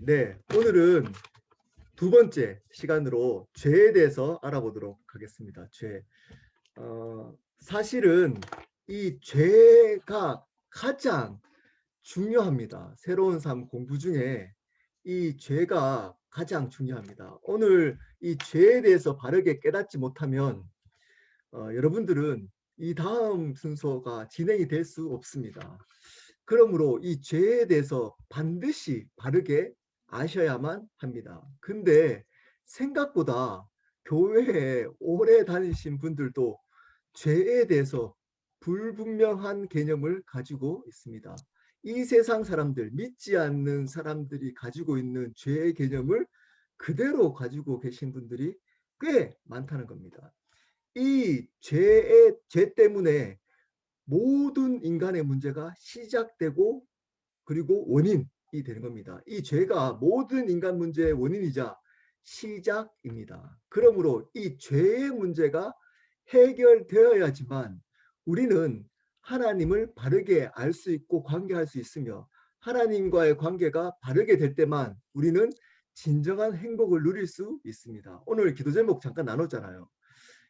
네, 오늘은 두 번째 시간으로 죄에 대해서 알아보도록 하겠습니다. 죄. 사실은 이 죄가 가장 중요합니다. 새로운 삶 공부 중에 이 죄가 가장 중요합니다. 오늘 이 죄에 대해서 바르게 깨닫지 못하면 여러분들은 이 다음 순서가 진행이 될 수 없습니다. 그러므로 이 죄에 대해서 반드시 바르게 아셔야만 합니다. 근데 생각보다 교회에 오래 다니신 분들도 죄에 대해서 불분명한 개념을 가지고 있습니다. 이 세상 사람들, 믿지 않는 사람들이 가지고 있는 죄의 개념을 그대로 가지고 계신 분들이 꽤 많다는 겁니다. 이 죄 때문에 모든 인간의 문제가 시작되고 그리고 원인이 되는 겁니다. 이 죄가 모든 인간 문제의 원인이자 시작입니다. 그러므로 이 죄의 문제가 해결되어야지만 우리는 하나님을 바르게 알 수 있고 관계할 수 있으며 하나님과의 관계가 바르게 될 때만 우리는 진정한 행복을 누릴 수 있습니다. 오늘 기도 제목 잠깐 나눴잖아요.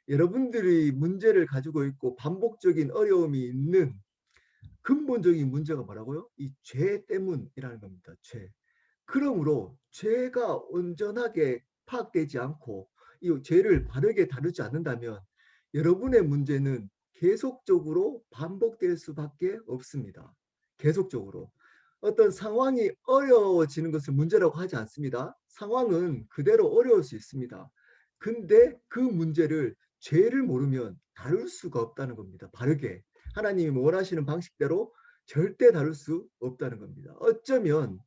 여러분들이 문제를 가지고 있고 반복적인 어려움이 있는 근본적인 문제가 뭐라고요? 이 죄 때문이라는 겁니다. 죄. 그러므로 죄가 온전하게 파악되지 않고 이 죄를 바르게 다루지 않는다면 여러분의 문제는 계속적으로 반복될 수밖에 없습니다. 계속적으로. 어떤 상황이 어려워지는 것을 문제라고 하지 않습니다. 상황은 그대로 어려울 수 있습니다. 근데 그 문제를 죄를 모르면 다룰 수가 없다는 겁니다. 바르게. 하나님이 원하시는 방식대로 절대 다룰 수 없다는 겁니다. 어쩌면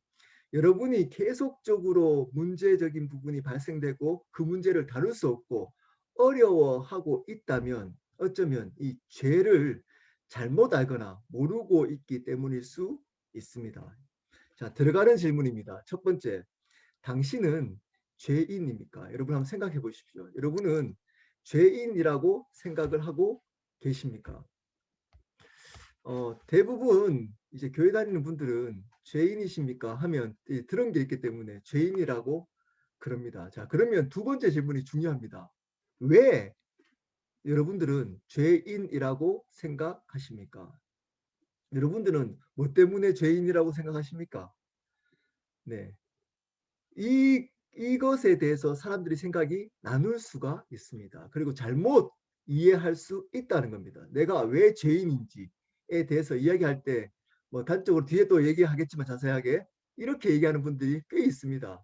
여러분이 계속적으로 문제적인 부분이 발생되고 그 문제를 다룰 수 없고 어려워하고 있다면 어쩌면 이 죄를 잘못 알거나 모르고 있기 때문일 수 있습니다. 자, 들어가는 질문입니다. 첫 번째, 당신은 죄인입니까? 여러분 한번 생각해 보십시오. 여러분은 죄인이라고 생각을 하고 계십니까? 대부분 이제 교회 다니는 분들은 죄인이십니까 하면 들은 게 있기 때문에 죄인이라고 그럽니다. 자, 그러면 두 번째 질문이 중요합니다. 왜 여러분들은 죄인이라고 생각하십니까? 여러분들은 뭐 때문에 죄인이라고 생각하십니까? 네. 이것에 대해서 사람들이 생각이 나눌 수가 있습니다. 그리고 잘못 이해할 수 있다는 겁니다. 내가 왜 죄인인지에 대해서 이야기할 때 뭐 단적으로 뒤에 또 얘기하겠지만 자세하게 이렇게 얘기하는 분들이 꽤 있습니다.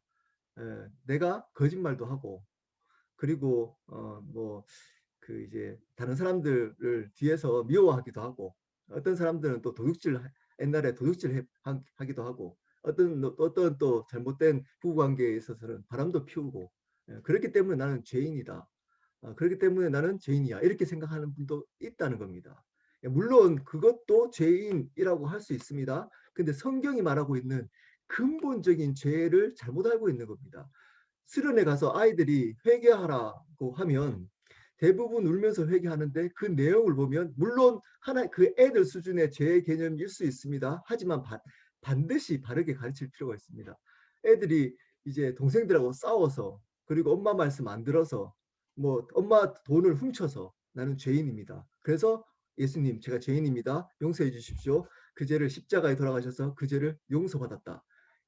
내가 거짓말도 하고 그리고 뭐 그 이제 다른 사람들을 뒤에서 미워하기도 하고 어떤 사람들은 또 도둑질 옛날에 도둑질 하기도 하고 어떤 또 잘못된 부부관계에 있어서는 바람도 피우고 그렇기 때문에 나는 죄인이다. 그렇기 때문에 나는 죄인이야. 이렇게 생각하는 분도 있다는 겁니다. 물론 그것도 죄인이라고 할 수 있습니다. 근데 성경이 말하고 있는 근본적인 죄를 잘못 알고 있는 겁니다. 수련회 가서 아이들이 회개하라고 하면 대부분 울면서 회개하는데 그 내용을 보면 물론 하나 그 애들 수준의 죄의 개념일 수 있습니다. 하지만 반드시 바르게 가르칠 필요가 있습니다. 애들이 이제 동생들하고 싸워서 그리고 엄마 말씀 안 들어서 뭐 엄마 돈을 훔쳐서 나는 죄인입니다. 그래서 예수님 제가 죄인입니다. 용서해 주십시오. 그 죄를 십자가에 돌아가셔서 그 죄를 용서받았다.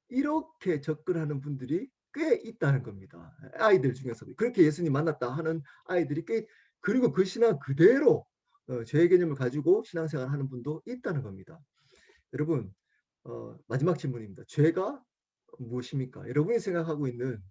이렇게 접근하는 분들이 꽤 있다는 겁니다. 아이들 중에서도 그렇게 예수님 만났다 하는 아이들이 꽤 그리고 그 신앙 그대로 죄의 개념을 가지고 신앙생활 하는 분도 있다는 겁니다. 여러분 마지막 질문입니다. 죄가 무엇입니까? 여러분이 생각하고 있는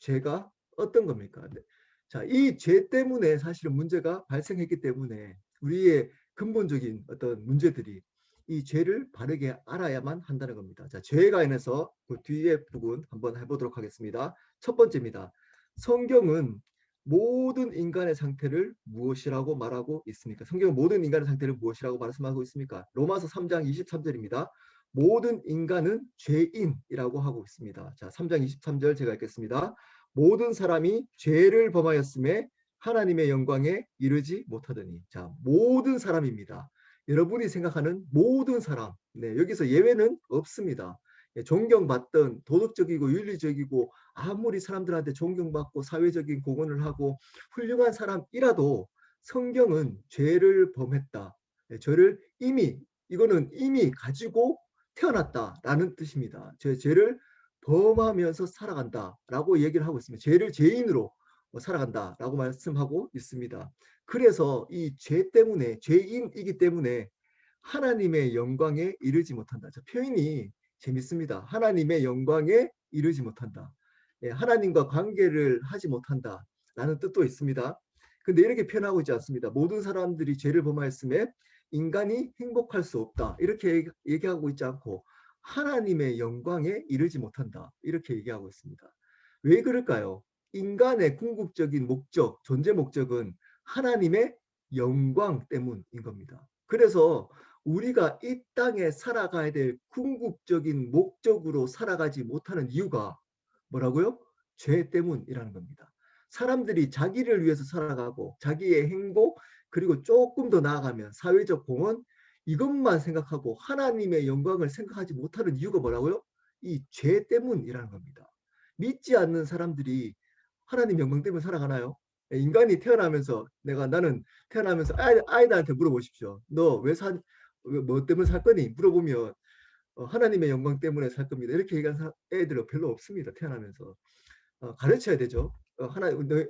죄가 어떤 겁니까? 네. 자, 이 죄 때문에 사실은 문제가 발생했기 때문에 우리의 근본적인 어떤 문제들이 이 죄를 바르게 알아야만 한다는 겁니다. 자, 죄에 관해서 그 뒤에 부분 한번 해보도록 하겠습니다. 첫 번째입니다. 성경은 모든 인간의 상태를 무엇이라고 말하고 있습니까? 성경은 모든 인간의 상태를 무엇이라고 말씀하고 있습니까? 로마서 3장 23절입니다. 모든 인간은 죄인이라고 하고 있습니다. 자, 3장 23절 제가 읽겠습니다. 모든 사람이 죄를 범하였음에 하나님의 영광에 이르지 못하더니. 자, 모든 사람입니다. 여러분이 생각하는 모든 사람. 네, 여기서 예외는 없습니다. 존경받던 도덕적이고 윤리적이고 아무리 사람들한테 존경받고 사회적인 공헌을 하고 훌륭한 사람이라도 성경은 죄를 범했다. 죄를 이거는 이미 가지고 태어났다라는 뜻입니다. 죄를 범하면서 살아간다라고 얘기를 하고 있습니다. 죄인으로 살아간다라고 말씀하고 있습니다. 그래서 이 죄 때문에 죄인이기 때문에 하나님의 영광에 이르지 못한다. 표현이 재밌습니다. 하나님의 영광에 이르지 못한다. 하나님과 관계를 하지 못한다라는 뜻도 있습니다. 근데 이렇게 표현하고 있지 않습니다. 모든 사람들이 죄를 범하였음에 인간이 행복할 수 없다. 이렇게 얘기하고 있지 않고 하나님의 영광에 이르지 못한다. 이렇게 얘기하고 있습니다. 왜 그럴까요? 인간의 궁극적인 목적, 존재 목적은 하나님의 영광 때문인 겁니다. 그래서 우리가 이 땅에 살아가야 될 궁극적인 목적으로 살아가지 못하는 이유가 뭐라고요? 죄 때문이라는 겁니다. 사람들이 자기를 위해서 살아가고 자기의 행복 그리고 조금 더 나아가면 사회적 공헌 이것만 생각하고 하나님의 영광을 생각하지 못하는 이유가 뭐라고요? 이 죄 때문이라는 겁니다. 믿지 않는 사람들이 하나님 영광 때문에 살아가나요? 인간이 태어나면서 나는 태어나면서 아이들한테 물어보십시오. 너 뭐 때문에 살 거니? 물어보면 하나님의 영광 때문에 살 겁니다. 이렇게 얘기하는 애들은 별로 없습니다. 태어나면서. 가르쳐야 되죠.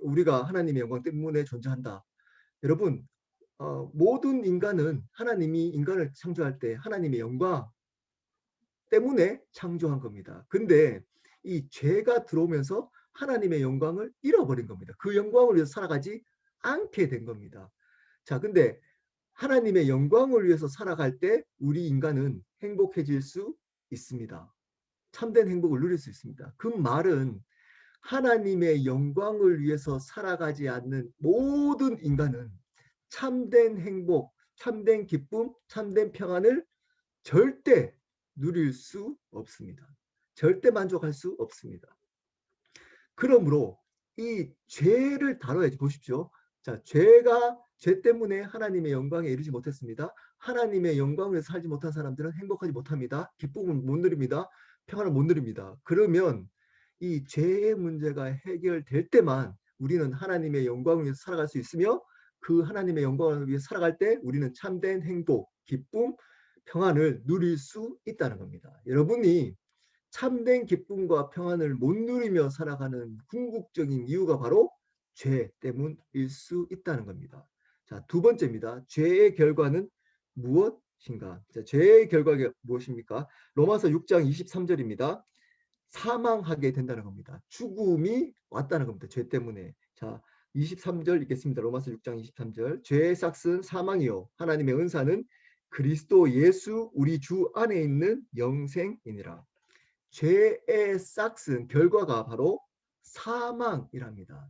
우리가 하나님의 영광 때문에 존재한다. 여러분, 모든 인간은 하나님이 인간을 창조할 때 하나님의 영광 때문에 창조한 겁니다. 근데 이 죄가 들어오면서 하나님의 영광을 잃어버린 겁니다. 그 영광을 위해서 살아가지 않게 된 겁니다. 자, 근데 하나님의 영광을 위해서 살아갈 때 우리 인간은 행복해질 수 있습니다. 참된 행복을 누릴 수 있습니다. 그 말은 하나님의 영광을 위해서 살아가지 않는 모든 인간은 참된 행복, 참된 기쁨, 참된 평안을 절대 누릴 수 없습니다. 절대 만족할 수 없습니다. 그러므로 이 죄를 다뤄야지. 보십시오. 자, 죄 때문에 하나님의 영광에 이르지 못했습니다. 하나님의 영광을 살지 못한 사람들은 행복하지 못합니다. 기쁨을 못 누립니다. 평안을 못 누립니다. 그러면 이 죄의 문제가 해결될 때만 우리는 하나님의 영광을 위해서 살아갈 수 있으며 그 하나님의 영광을 위해서 살아갈 때 우리는 참된 행복, 기쁨, 평안을 누릴 수 있다는 겁니다. 여러분이 참된 기쁨과 평안을 못 누리며 살아가는 궁극적인 이유가 바로 죄 때문일 수 있다는 겁니다. 자, 두 번째입니다. 죄의 결과는 무엇인가? 자, 죄의 결과가 무엇입니까? 로마서 6장 23절입니다. 사망하게 된다는 겁니다. 죽음이 왔다는 겁니다. 죄 때문에. 자, 23절 읽겠습니다. 로마서 6장 23절. 죄의 삭은 사망이요 하나님의 은사는 그리스도 예수 우리 주 안에 있는 영생이니라. 죄의 싹슨 결과가 바로 사망이랍니다.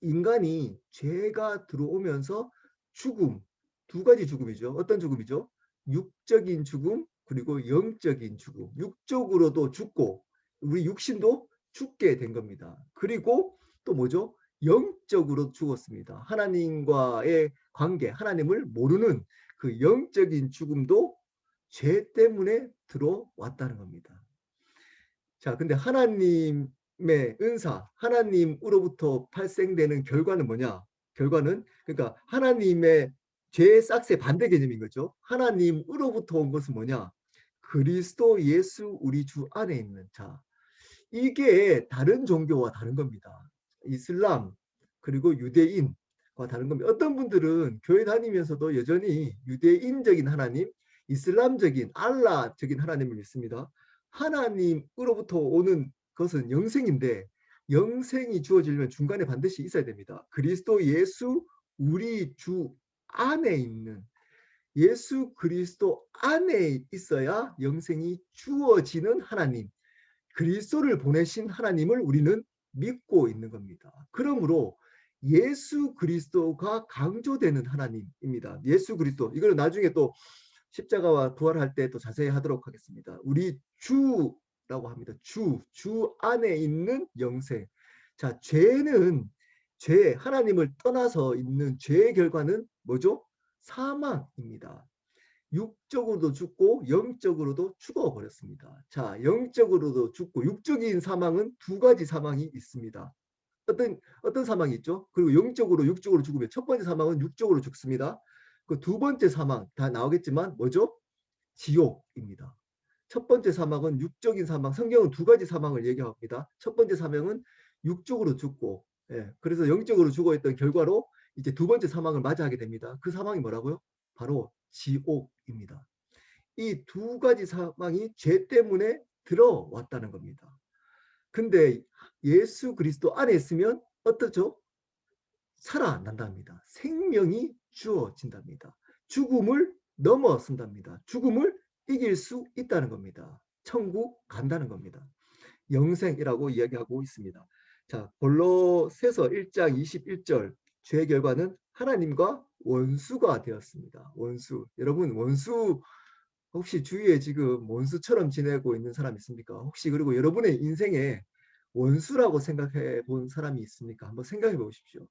인간이 죄가 들어오면서 죽음, 두 가지 죽음이죠. 어떤 죽음이죠? 육적인 죽음 그리고 영적인 죽음. 육적으로도 죽고 우리 육신도 죽게 된 겁니다. 그리고 또 뭐죠? 영적으로 죽었습니다. 하나님과의 관계, 하나님을 모르는 그 영적인 죽음도 죄 때문에 들어왔다는 겁니다. 자, 근데 하나님의 은사, 하나님으로부터 발생되는 결과는 뭐냐? 결과는 그러니까 하나님의 죄의 싹스의 반대 개념인 거죠. 하나님으로부터 온 것은 뭐냐? 그리스도 예수 우리 주 안에 있는 자. 이게 다른 종교와 다른 겁니다. 이슬람 그리고 유대인과 다른 겁니다. 어떤 분들은 교회 다니면서도 여전히 유대인적인 하나님, 이슬람적인 알라적인 하나님을 믿습니다. 하나님으로부터 오는 것은 영생인데 영생이 주어지려면 중간에 반드시 있어야 됩니다. 그리스도 예수 우리 주 안에 있는 예수 그리스도 안에 있어야 영생이 주어지는 하나님, 그리스도를 보내신 하나님을 우리는 믿고 있는 겁니다. 그러므로 예수 그리스도가 강조되는 하나님입니다. 예수 그리스도. 이거는 나중에 또 십자가와 부활할 때 또 자세히 하도록 하겠습니다. 우리 주라고 합니다. 주 안에 있는 영생. 자, 하나님을 떠나서 있는 죄의 결과는 뭐죠? 사망입니다. 육적으로도 죽고 영적으로도 죽어버렸습니다. 자, 영적으로도 죽고 육적인 사망은 두 가지 사망이 있습니다. 어떤 사망이 있죠? 그리고 영적으로 육적으로 죽으면 첫 번째 사망은 육적으로 죽습니다. 그 두 번째 사망 다 나오겠지만 뭐죠? 지옥입니다. 첫 번째 사망은 육적인 사망. 성경은 두 가지 사망을 얘기합니다. 첫 번째 사망은 육적으로 죽고, 그래서 영적으로 죽어 있던 결과로 이제 두 번째 사망을 맞이하게 됩니다. 그 사망이 뭐라고요? 바로 지옥입니다. 이 두 가지 사망이 죄 때문에 들어왔다는 겁니다. 근데 예수 그리스도 안에 있으면 어떻죠? 살아난답니다. 생명이 주어진답니다. 죽음을 넘어선답니다. 죽음을 이길 수 있다는 겁니다. 천국 간다는 겁니다. 영생이라고 이야기하고 있습니다. 자, 골로새서 1장 21절 죄의 결과는 하나님과 원수가 되었습니다. 원수. 여러분 원수 혹시 주위에 지금 원수처럼 지내고 있는 사람 있습니까? 혹시 그리고 여러분의 인생에 원수라고 생각해 본 사람이 있습니까? 한번 생각해 보십시오.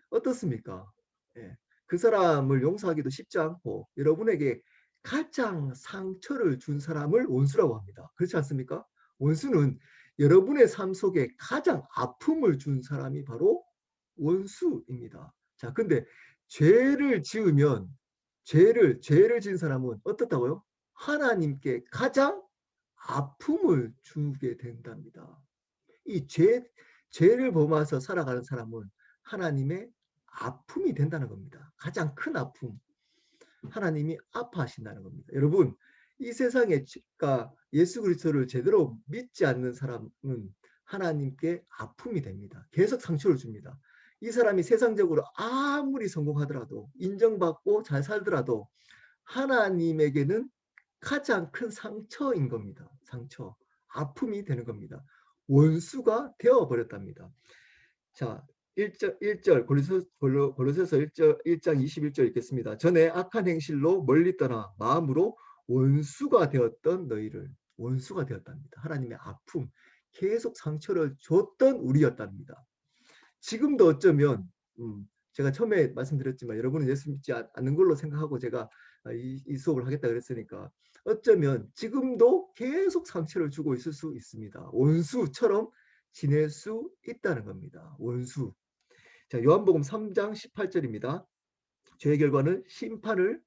어떻습니까? 예. 그 사람을 용서하기도 쉽지 않고 여러분에게 가장 상처를 준 사람을 원수라고 합니다. 그렇지 않습니까? 원수는 여러분의 삶 속에 가장 아픔을 준 사람이 바로 원수입니다. 자, 근데 죄를 지으면 죄를 지은 사람은 어떻다고요? 하나님께 가장 아픔을 주게 된답니다. 이 죄를 범해서 살아가는 사람은 하나님의 아픔이 된다는 겁니다. 가장 큰 아픔. 하나님이 아파하신다는 겁니다. 여러분, 이 세상에 예수 그리스도를 제대로 믿지 않는 사람은 하나님께 아픔이 됩니다. 계속 상처를 줍니다. 이 사람이 세상적으로 아무리 성공하더라도 인정받고 잘 살더라도 하나님에게는 가장 큰 상처인 겁니다. 상처. 아픔이 되는 겁니다. 원수가 되어버렸답니다. 자, 1절 골로새서 1장 21절 읽겠습니다. 전에 악한 행실로 멀리 떠나 마음으로 원수가 되었던 너희를 원수가 되었답니다. 하나님의 아픔, 계속 상처를 줬던 우리였답니다. 지금도 어쩌면 제가 처음에 말씀드렸지만 여러분은 예수 믿지 않는 걸로 생각하고 제가 이 수업을 하겠다 그랬으니까 어쩌면 지금도 계속 상처를 주고 있을 수 있습니다. 원수처럼 지낼 수 있다는 겁니다. 원수. 자, 요한복음 3장 18절입니다. 죄의 결과는 심판을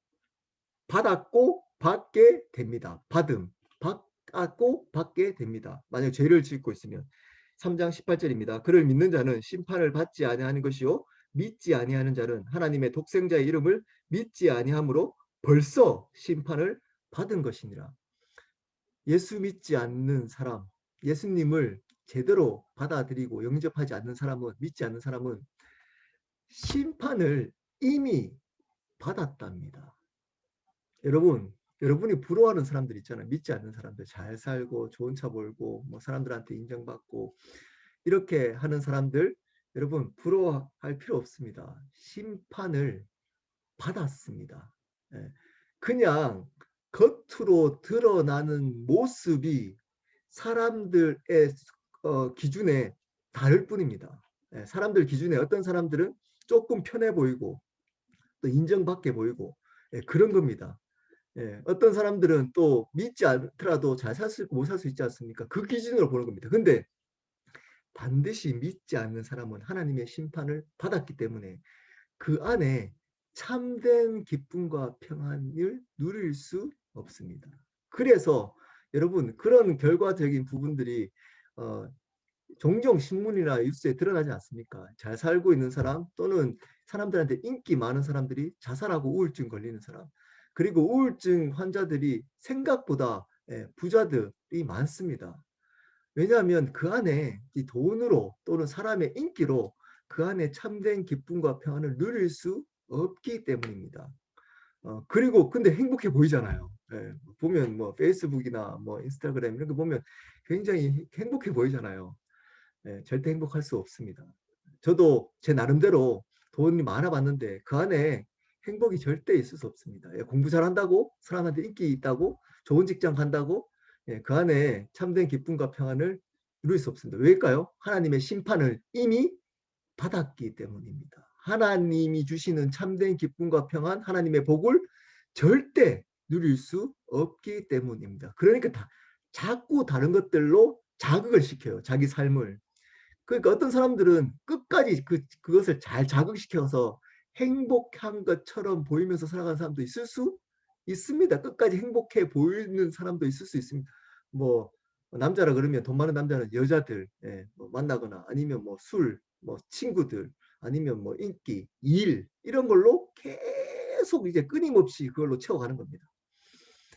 받았고 받게 됩니다. 받았고 받게 됩니다. 만약 죄를 짓고 있으면 3장 18절입니다. 그를 믿는 자는 심판을 받지 아니하는 것이요 믿지 아니하는 자는 하나님의 독생자의 이름을 믿지 아니함으로 벌써 심판을 받은 것이니라. 예수 믿지 않는 사람, 예수님을 제대로 받아들이고 영접하지 않는 사람은 믿지 않는 사람은 심판을 이미 받았답니다. 여러분이 부러워하는 사람들 있잖아요. 믿지 않는 사람들 잘 살고 좋은 차 몰고 뭐 사람들한테 인정받고 이렇게 하는 사람들 여러분 부러워할 필요 없습니다. 심판을 받았습니다. 그냥 겉으로 드러나는 모습이 사람들의 기준에 다를 뿐입니다. 사람들 기준에 어떤 사람들은 조금 편해 보이고 또 인정받게 보이고 그런 겁니다. 어떤 사람들은 또 믿지 않더라도 잘 살 수 있고 못 살 수 있지 않습니까? 그 기준으로 보는 겁니다. 근데 반드시 믿지 않는 사람은 하나님의 심판을 받았기 때문에 그 안에 참된 기쁨과 평안을 누릴 수 없습니다. 그래서 여러분 그런 결과적인 부분들이 종종 신문이나 뉴스에 드러나지 않습니까? 잘 살고 있는 사람 또는 사람들한테 인기 많은 사람들이 자살하고 우울증 걸리는 사람 그리고 우울증 환자들이 생각보다 부자들이 많습니다. 왜냐하면 그 안에 이 돈으로 또는 사람의 인기로 그 안에 참된 기쁨과 평안을 누릴 수 없기 때문입니다. 그리고 근데 행복해 보이잖아요. 보면 뭐 페이스북이나 뭐 인스타그램 이런 거 보면 굉장히 행복해 보이잖아요. 절대 행복할 수 없습니다. 저도 제 나름대로 돈이 많아봤는데 그 안에 행복이 절대 있을 수 없습니다. 공부 잘한다고 사람한테 인기 있다고 좋은 직장 간다고 그 안에 참된 기쁨과 평안을 누릴 수 없습니다. 왜일까요? 하나님의 심판을 이미 받았기 때문입니다. 하나님이 주시는 참된 기쁨과 평안, 하나님의 복을 절대 누릴 수 없기 때문입니다. 그러니까 자꾸 다른 것들로 자극을 시켜요. 자기 삶을. 그러니까 어떤 사람들은 끝까지 그것을 잘 자극시켜서 행복한 것처럼 보이면서 살아가는 사람도 있을 수 있습니다. 끝까지 행복해 보이는 사람도 있을 수 있습니다. 뭐 남자라 그러면 돈 많은 남자는 여자들 뭐 만나거나 아니면 뭐 술, 뭐 친구들 아니면 뭐 인기, 일 이런 걸로 계속 이제 끊임없이 그걸로 채워가는 겁니다.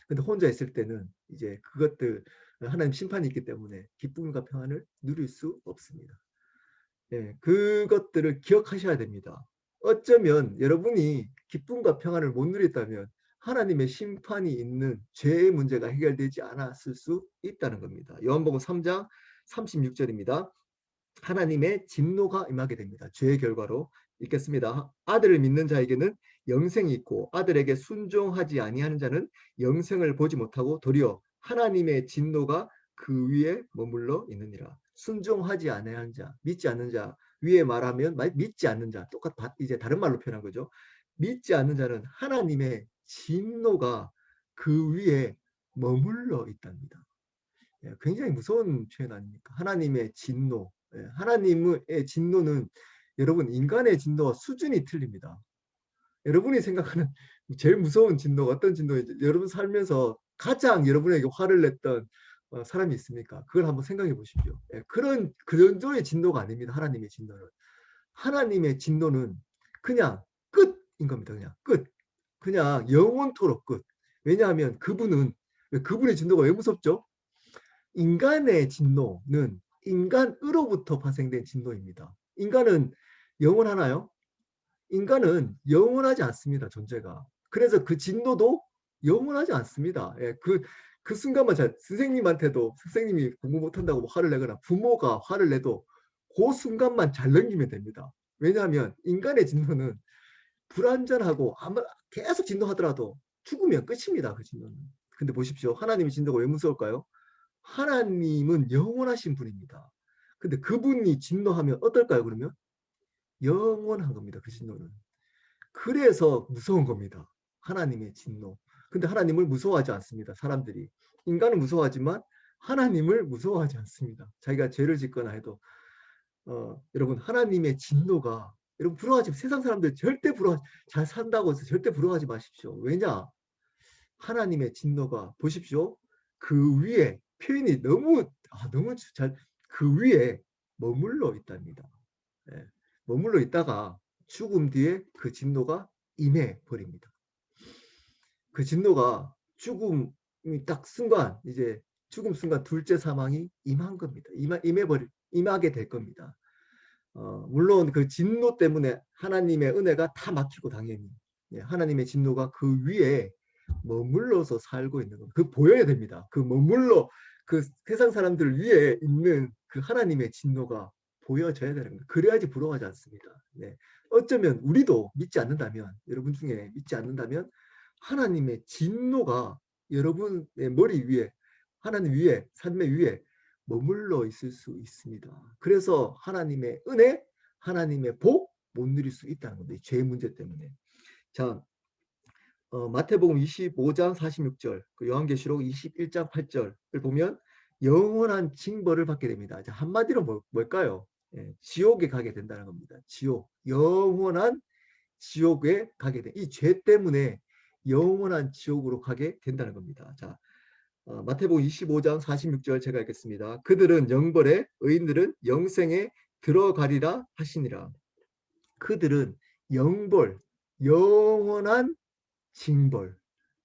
근데 혼자 있을 때는 이제 그것들 하나님 심판이 있기 때문에 기쁨과 평안을 누릴 수 없습니다. 그것들을 기억하셔야 됩니다. 어쩌면 여러분이 기쁨과 평안을 못 누렸다면 하나님의 심판이 있는 죄의 문제가 해결되지 않았을 수 있다는 겁니다. 요한복음 3장 36절입니다. 하나님의 진노가 임하게 됩니다. 죄의 결과로. 읽겠습니다. 아들을 믿는 자에게는 영생이 있고 아들에게 순종하지 아니하는 자는 영생을 보지 못하고 도리어 하나님의 진노가 그 위에 머물러 있느니라. 순종하지 아니하는 자, 믿지 않는 자 위에 말하면 믿지 않는 자 이제 다른 말로 표현한 거죠. 믿지 않는 자는 하나님의 진노가 그 위에 머물러 있답니다. 굉장히 무서운 표현 아닙니까? 하나님의 진노. 하나님의 진노는 여러분 인간의 진노와 수준이 틀립니다. 여러분이 생각하는 제일 무서운 진노가 어떤 진노인지 여러분 살면서 가장 여러분에게 화를 냈던 사람이 있습니까? 그걸 한번 생각해 보십시오. 그런 그 정도의 진노가 아닙니다. 하나님의 진노는. 하나님의 진노는 그냥 끝인 겁니다. 그냥 끝. 그냥 영원토록 끝. 왜냐하면 그분의 진노가 왜 무섭죠? 인간의 진노는 인간으로부터 발생된 진노입니다. 인간은 영원하나요? 인간은 영원하지 않습니다. 존재가. 그래서 그 진노도 영원하지 않습니다. 그 순간만 선생님한테도 선생님이 공부 못한다고 화를 내거나 부모가 화를 내도 그 순간만 잘 넘기면 됩니다. 왜냐하면 인간의 진노는 불완전하고 아마 계속 진노하더라도 죽으면 끝입니다. 그 진노는. 근데 보십시오. 하나님의 진노가 왜 무서울까요? 하나님은 영원하신 분입니다. 근데 그분이 진노하면 어떨까요? 그러면 영원한 겁니다. 그 진노는. 그래서 무서운 겁니다. 하나님의 진노. 근데 하나님을 무서워하지 않습니다. 사람들이. 인간은 무서워하지만 하나님을 무서워하지 않습니다. 자기가 죄를 짓거나 해도 여러분 하나님의 진노가 여러분 부러워하지 세상 사람들 절대 잘 산다고 해서 절대 부러워하지 마십시오. 왜냐? 하나님의 진노가 보십시오. 그 위에 표현이 너무 잘 그 위에 머물러 있답니다. 머물러 있다가 죽음 뒤에 그 진노가 임해 버립니다. 그 진노가 죽음이 딱 순간 이제 죽음 순간 둘째 사망이 임한 겁니다. 임하게 될 겁니다. 물론 그 진노 때문에 하나님의 은혜가 다 막히고 당연히 하나님의 진노가 그 위에 머물러서 살고 있는 겁니다. 그 보여야 됩니다. 그 머물러 그 세상 사람들 위에 있는 그 하나님의 진노가 보여져야 되는 겁니다. 그래야지 부러워하지 않습니다. 어쩌면 우리도 믿지 않는다면 여러분 중에 믿지 않는다면 하나님의 진노가 여러분의 머리 위에 하나님 위에 삶의 위에 머물러 있을 수 있습니다. 그래서 하나님의 은혜, 하나님의 복 못 누릴 수 있다는 겁니다. 죄 문제 때문에. 자, 마태복음 25장 46절, 그 요한계시록 21장 8절을 보면 영원한 징벌을 받게 됩니다. 자, 한마디로 뭘까요? 지옥에 가게 된다는 겁니다. 지옥, 영원한 지옥에 가게 돼. 이 죄 때문에 영원한 지옥으로 가게 된다는 겁니다. 자, 마태복음 25장 46절 제가 읽겠습니다. 그들은 영벌에 의인들은 영생에 들어가리라 하시니라. 그들은 영벌, 영원한 징벌,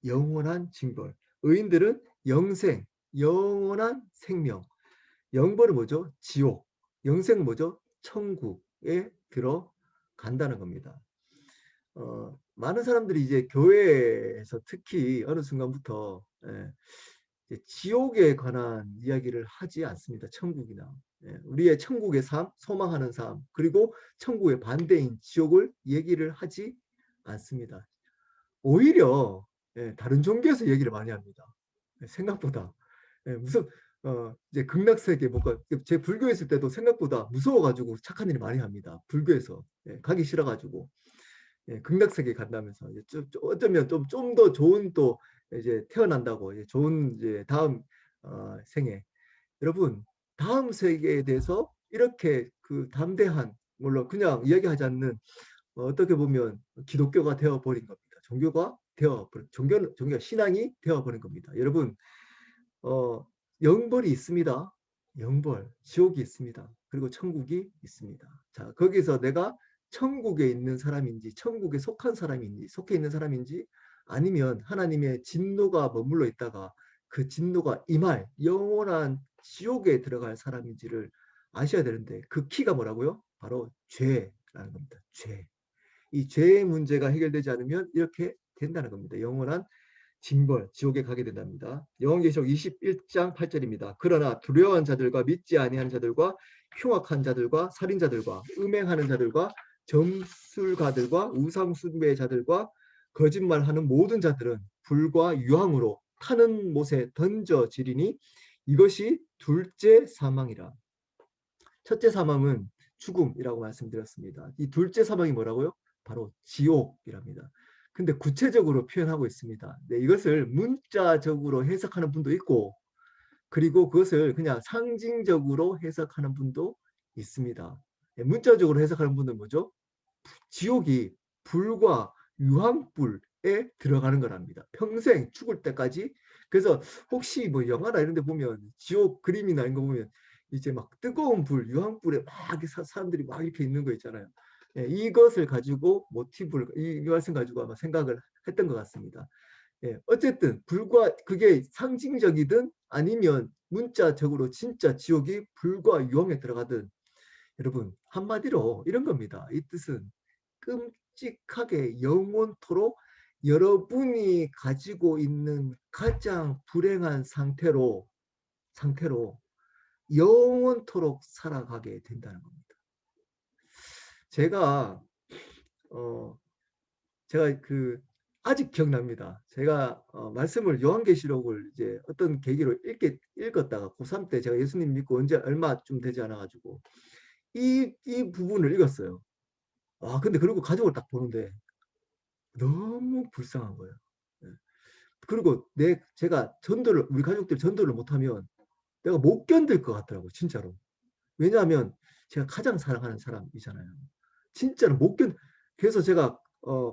영원한 징벌. 의인들은 영생, 영원한 생명. 영벌은 뭐죠? 지옥. 영생은 뭐죠? 천국에 들어간다는 겁니다. 많은 사람들이 이제 교회에서 특히 어느 순간부터 지옥에 관한 이야기를 하지 않습니다. 천국이나. 우리의 천국의 삶, 소망하는 삶, 그리고 천국의 반대인 지옥을 얘기를 하지 않습니다. 오히려 다른 종교에서 얘기를 많이 합니다. 생각보다. 무슨 이제 극락세계 뭔가 제 불교에 있을 때도 생각보다 무서워가지고 착한 일 많이 합니다. 불교에서 가기 싫어가지고 극락세계 간다면서 어쩌면 좀 더 좋은 또 이제 태어난다고 이제 좋은 이제 다음 생에 여러분 다음 세계에 대해서 이렇게 그 담대한 물론 그냥 이야기하지 않는 어떻게 보면 기독교가 되어버린 겁니다. 종교가 되어버린 종교가 신앙이 되어버린 겁니다. 여러분 어, 영벌이 있습니다. 영벌, 지옥이 있습니다. 그리고 천국이 있습니다. 자, 거기서 내가 천국에 있는 사람인지, 천국에 속한 사람인지, 속해 있는 사람인지, 아니면 하나님의 진노가 머물러 있다가 그 진노가 임할 영원한 지옥에 들어갈 사람인지를 아셔야 되는데 그 키가 뭐라고요? 바로 죄라는 겁니다. 죄. 이 죄의 문제가 해결되지 않으면 이렇게 된다는 겁니다. 영원한 징벌, 지옥에 가게 된답니다. 요한계시록 21장 8절입니다. 그러나 두려워한 자들과 믿지 아니하는 자들과 흉악한 자들과 살인자들과 음행하는 자들과 점술가들과 우상숭배의 자들과 거짓말하는 모든 자들은 불과 유황으로 타는 못에 던져지리니 이것이 둘째 사망이라. 첫째 사망은 죽음이라고 말씀드렸습니다. 이 둘째 사망이 뭐라고요? 바로 지옥이랍니다. 근데 구체적으로 표현하고 있습니다. 네, 이것을 문자적으로 해석하는 분도 있고 그리고 그것을 그냥 상징적으로 해석하는 분도 있습니다. 네, 문자적으로 해석하는 분은 뭐죠? 지옥이 불과 유황불에 들어가는 거랍니다. 평생 죽을 때까지. 그래서 혹시 뭐 영화나 이런 데 보면 지옥 그림이나 이런 거 보면 이제 막 뜨거운 불, 유황불에 막 사람들이 막 이렇게 있는 거 있잖아요. 예, 이것을 가지고 모티브를 이 말씀 가지고 아마 생각을 했던 것 같습니다. 예, 어쨌든 불과 그게 상징적이든 아니면 문자적으로 진짜 지옥이 불과 유황에 들어가든 여러분 한마디로 이런 겁니다. 이 뜻은 끔찍하게 영원토록 여러분이 가지고 있는 가장 불행한 상태로 영원토록 살아가게 된다는 겁니다. 제가 어 제가 그 아직 기억납니다. 제가 말씀을 요한계시록을 이제 어떤 계기로 읽었다가 고3 때 제가 예수님 믿고 언제 얼마쯤 되지 않아 가지고 이 부분을 읽었어요. 아 근데 그리고 가족을 딱 보는데 너무 불쌍한 거예요. 예. 그리고 제가 전도를 우리 가족들 전도를 못하면 내가 못 견딜 것 같더라고 진짜로. 왜냐하면 제가 가장 사랑하는 사람이잖아요. 진짜로 못 견. 그래서 제가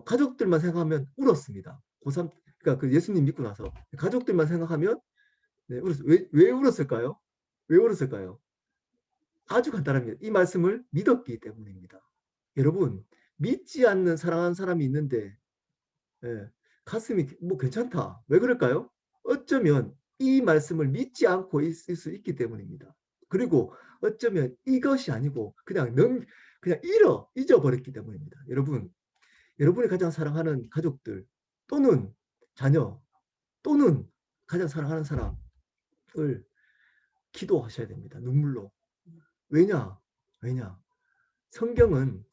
가족들만 생각하면 울었습니다. 고3 그러니까 그 예수님 믿고 나서 가족들만 생각하면 네, 울었어요. 왜 울었을까요? 왜 울었을까요? 아주 간단합니다. 이 말씀을 믿었기 때문입니다. 여러분 믿지 않는 사랑하는 사람이 있는데 예, 가슴이 뭐 괜찮다. 왜 그럴까요? 어쩌면 이 말씀을 믿지 않고 있을 수 있기 때문입니다. 그리고 어쩌면 이것이 아니고 그냥 잊어버렸기 때문입니다. 여러분이 가장 사랑하는 가족들 또는 자녀 또는 가장 사랑하는 사람을 기도하셔야 됩니다. 눈물로. 왜냐? 왜냐?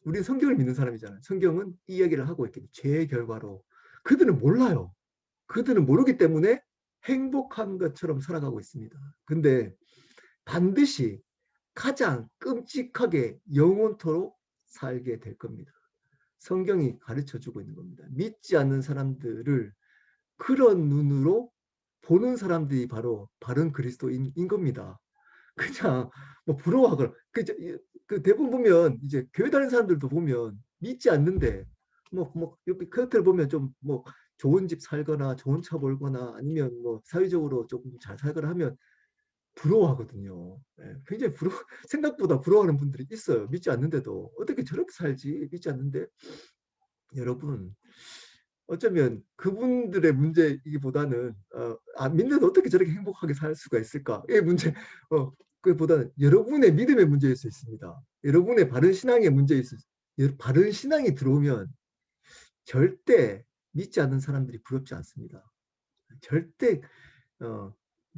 우리 성경을 믿는 사람이잖아요. 성경은 이 이야기를 하고 있기 때문에 죄의 결과로 그들은 몰라요. 그들은 모르기 때문에 행복한 것처럼 살아가고 있습니다. 근데 반드시 가장 끔찍하게 영원토록 살게 될 겁니다. 성경이 가르쳐 주고 있는 겁니다. 믿지 않는 사람들을 그런 눈으로 보는 사람들이 바로 바른 그리스도인 겁니다. 그냥 뭐 부러워하거나 그 대부분 보면 이제 교회 다니는 사람들도 보면 믿지 않는데 뭐 옆에 겉을 보면 좀 뭐 좋은 집 살거나 좋은 차 몰거나 아니면 뭐 사회적으로 조금 잘 살거나 하면 부러워하거든요. 예, 굉장히 생각보다 부러워하는 분들이 있어요. 믿지 않는데도 어떻게 저렇게 살지 믿지 않는데 여러분 어쩌면 그분들의 문제이기보다는 믿는 어떻게 저렇게 행복하게 살 수가 있을까? 이 문제 그보다는 여러분의 믿음의 문제일 수 있습니다. 여러분의 바른 신앙의 문제일 수 바른 신앙이 들어오면 절대 믿지 않는 사람들이 부럽지 않습니다. 절대 어,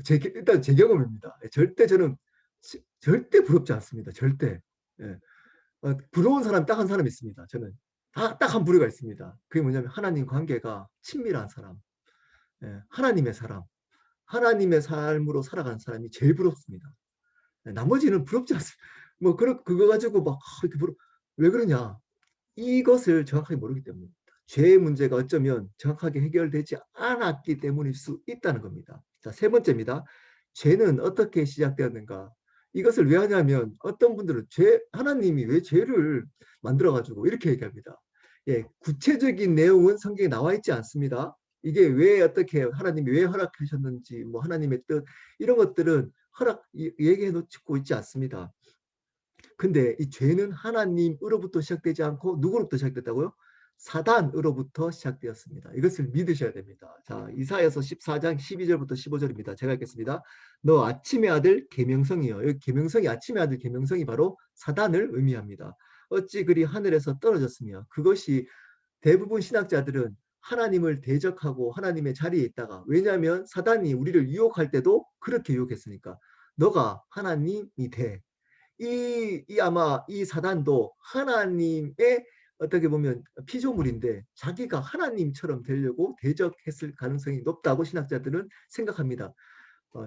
일단 제 경험입니다. 절대 부럽지 않습니다. 절대. 예. 부러운 사람 딱 한 사람 있습니다. 저는 딱 한 부류가 있습니다. 그게 뭐냐면 하나님 관계가 친밀한 사람, 예, 하나님의 사람, 하나님의 삶으로 살아가는 사람이 제일 부럽습니다. 예, 나머지는 부럽지 않습니다. 그거 가지고 막 이렇게 왜 그러냐? 이것을 정확하게 모르기 때문입니다. 죄의 문제가 어쩌면 정확하게 해결되지 않았기 때문일 수 있다는 겁니다. 자, 세 번째입니다. 죄는 어떻게 시작되었는가? 이것을 왜 하냐면 어떤 분들은 하나님이 왜 죄를 만들어가지고 이렇게 얘기합니다. 예, 구체적인 내용은 성경에 나와 있지 않습니다. 이게 왜 어떻게 하나님이 왜 허락하셨는지 뭐 하나님의 뜻 이런 것들은 얘기해 놓고 있지 않습니다. 근데 이 죄는 하나님으로부터 시작되지 않고 누구로부터 시작됐다고요? 사단으로부터 시작되었습니다. 이것을 믿으셔야 됩니다. 자, 이사야서 14장 12절부터 15절입니다. 제가 읽겠습니다. 너 아침의 아들 계명성이요. 여기 계명성이 아침의 아들 계명성이 바로 사단을 의미합니다. 어찌 그리 하늘에서 떨어졌으며 그것이 대부분 신학자들은 하나님을 대적하고 하나님의 자리에 있다가 왜냐하면 사단이 우리를 유혹할 때도 그렇게 유혹했으니까 너가 하나님이 돼. 아마 이 사단도 하나님의 어떻게 보면 피조물인데 자기가 하나님처럼 되려고 대적했을 가능성이 높다고 신학자들은 생각합니다.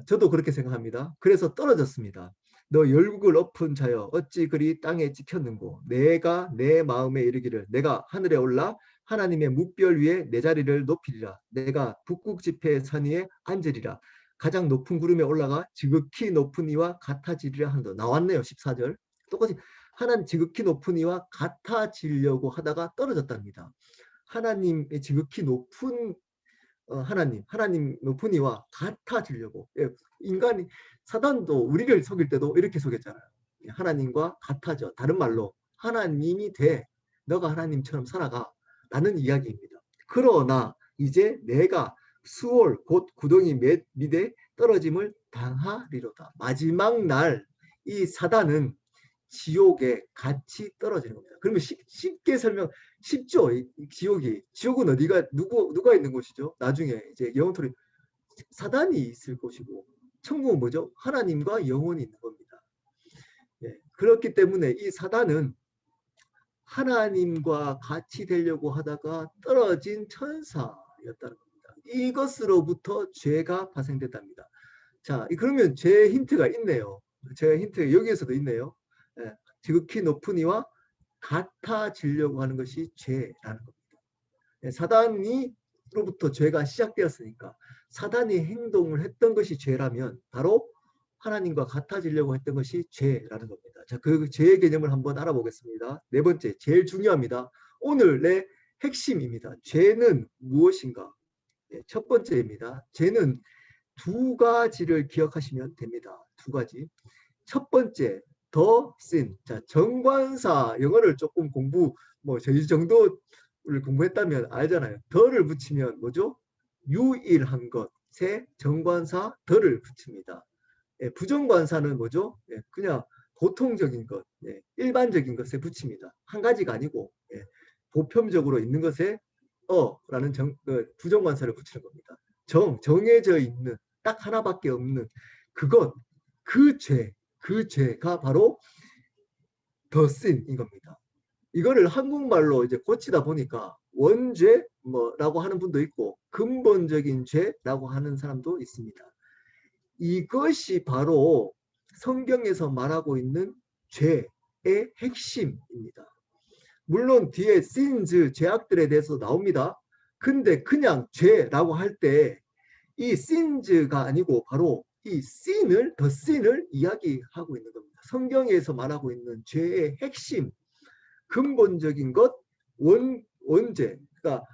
저도 그렇게 생각합니다. 그래서 떨어졌습니다. 너 열국을 엎은 자여 어찌 그리 땅에 찍혔는고 내가 내 마음에 이르기를 내가 하늘에 올라 하나님의 묵별 위에 내 자리를 높이리라. 내가 북극 지폐의 산 위에 앉으리라. 가장 높은 구름에 올라가 지극히 높은 이와 같아지리라 하는도 나왔네요. 14절. 똑같이 하나님 지극히 높은 이와 같아지려고 하다가 떨어졌답니다. 하나님의 지극히 높은 하나님 높은 이와 같아지려고. 예, 인간이 사단도 우리를 속일 때도 이렇게 속였잖아요. 하나님과 같아져. 다른 말로 하나님이 돼. 너가 하나님처럼 살아가. 라는 이야기입니다. 그러나 이제 내가 수월 곧 구덩이 밑에 떨어짐을 당하리로다. 마지막 날 이 사단은 지옥에 같이 떨어지는 겁니다. 그러면 쉽게 쉽죠. 지옥은 어디가 누가 있는 곳이죠? 나중에 이제 영혼토리 사단이 있을 곳이고 천국은 뭐죠? 하나님과 영혼이 있는 겁니다. 예, 그렇기 때문에 이 사단은 하나님과 같이 되려고 하다가 떨어진 천사였다는 겁니다. 이것으로부터 죄가 발생됐답니다. 자, 그러면 제 힌트가 있네요. 제 힌트가 여기에서도 있네요. 예, 지극히 높은 이와 같아지려고 하는 것이 죄라는 겁니다. 예, 사단이로부터 죄가 시작되었으니까 사단이 행동을 했던 것이 죄라면 바로 하나님과 같아지려고 했던 것이 죄라는 겁니다. 자, 그 죄의 개념을 한번 알아보겠습니다. 네 번째, 제일 중요합니다. 오늘의 핵심입니다. 죄는 무엇인가? 네, 첫 번째입니다. 죄는 두 가지를 기억하시면 됩니다. 두 가지. 첫 번째, 더 sin. 자, 정관사 영어를 조금 이 정도를 공부했다면 알잖아요. 더를 붙이면 뭐죠? 유일한 것에 정관사 더를 붙입니다. 예, 부정관사는 뭐죠? 예, 그냥 보통적인 것, 예, 일반적인 것에 붙입니다. 한 가지가 아니고 예, 보편적으로 있는 것에 라는 부정관사를 붙이는 겁니다. 정해져 있는 딱 하나밖에 없는 그것, 그 죄가 바로 더 sin인 겁니다. 이거를 한국말로 이제 고치다 보니까 원죄 뭐라고 하는 분도 있고 근본적인 죄라고 하는 사람도 있습니다. 이것이 바로 성경에서 말하고 있는 죄의 핵심입니다. 물론 뒤에 sins, 죄악들에 대해서 나옵니다. 근데 그냥 죄라고 할 때 이 sins가 아니고 바로 이 더 sin을 이야기하고 있는 겁니다. 성경에서 말하고 있는 죄의 핵심, 근본적인 것, 원죄. 그러니까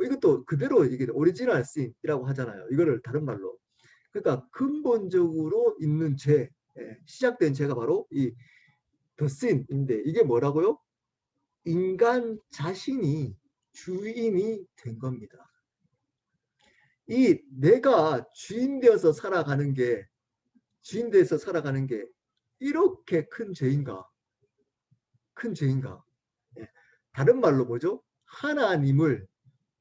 이것도 그대로 이게 오리지널 sin이라고 하잖아요. 이거를 다른 말로. 그러니까 근본적으로 있는 죄, 시작된 죄가 바로 이 더 sin인데 이게 뭐라고요? 인간 자신이 주인이 된 겁니다. 이 내가 주인 되어서 살아가는 게 이렇게 큰 죄인가? 큰 죄인가? 예. 다른 말로 뭐죠? 하나님을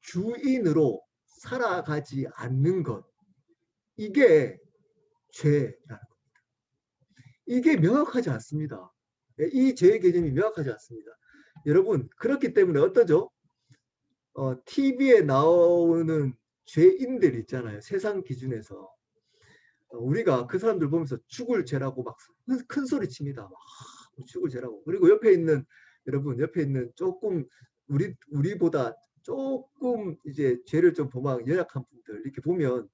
주인으로 살아가지 않는 것. 이게 죄라는 겁니다. 이게 명확하지 않습니다. 예, 이 죄의 개념이 명확하지 않습니다. 여러분, 그렇기 때문에 어떠죠? TV에 나오는 죄인들 있잖아요. 세상 기준에서. 우리가 그 사람들 보면서 죽을 죄라고 막 큰 소리 칩니다. 막 죽을 죄라고. 그리고 옆에 있는 여러분, 옆에 있는 조금 우리보다 조금 이제 죄를 좀 범한 연약한 분들 이렇게 보면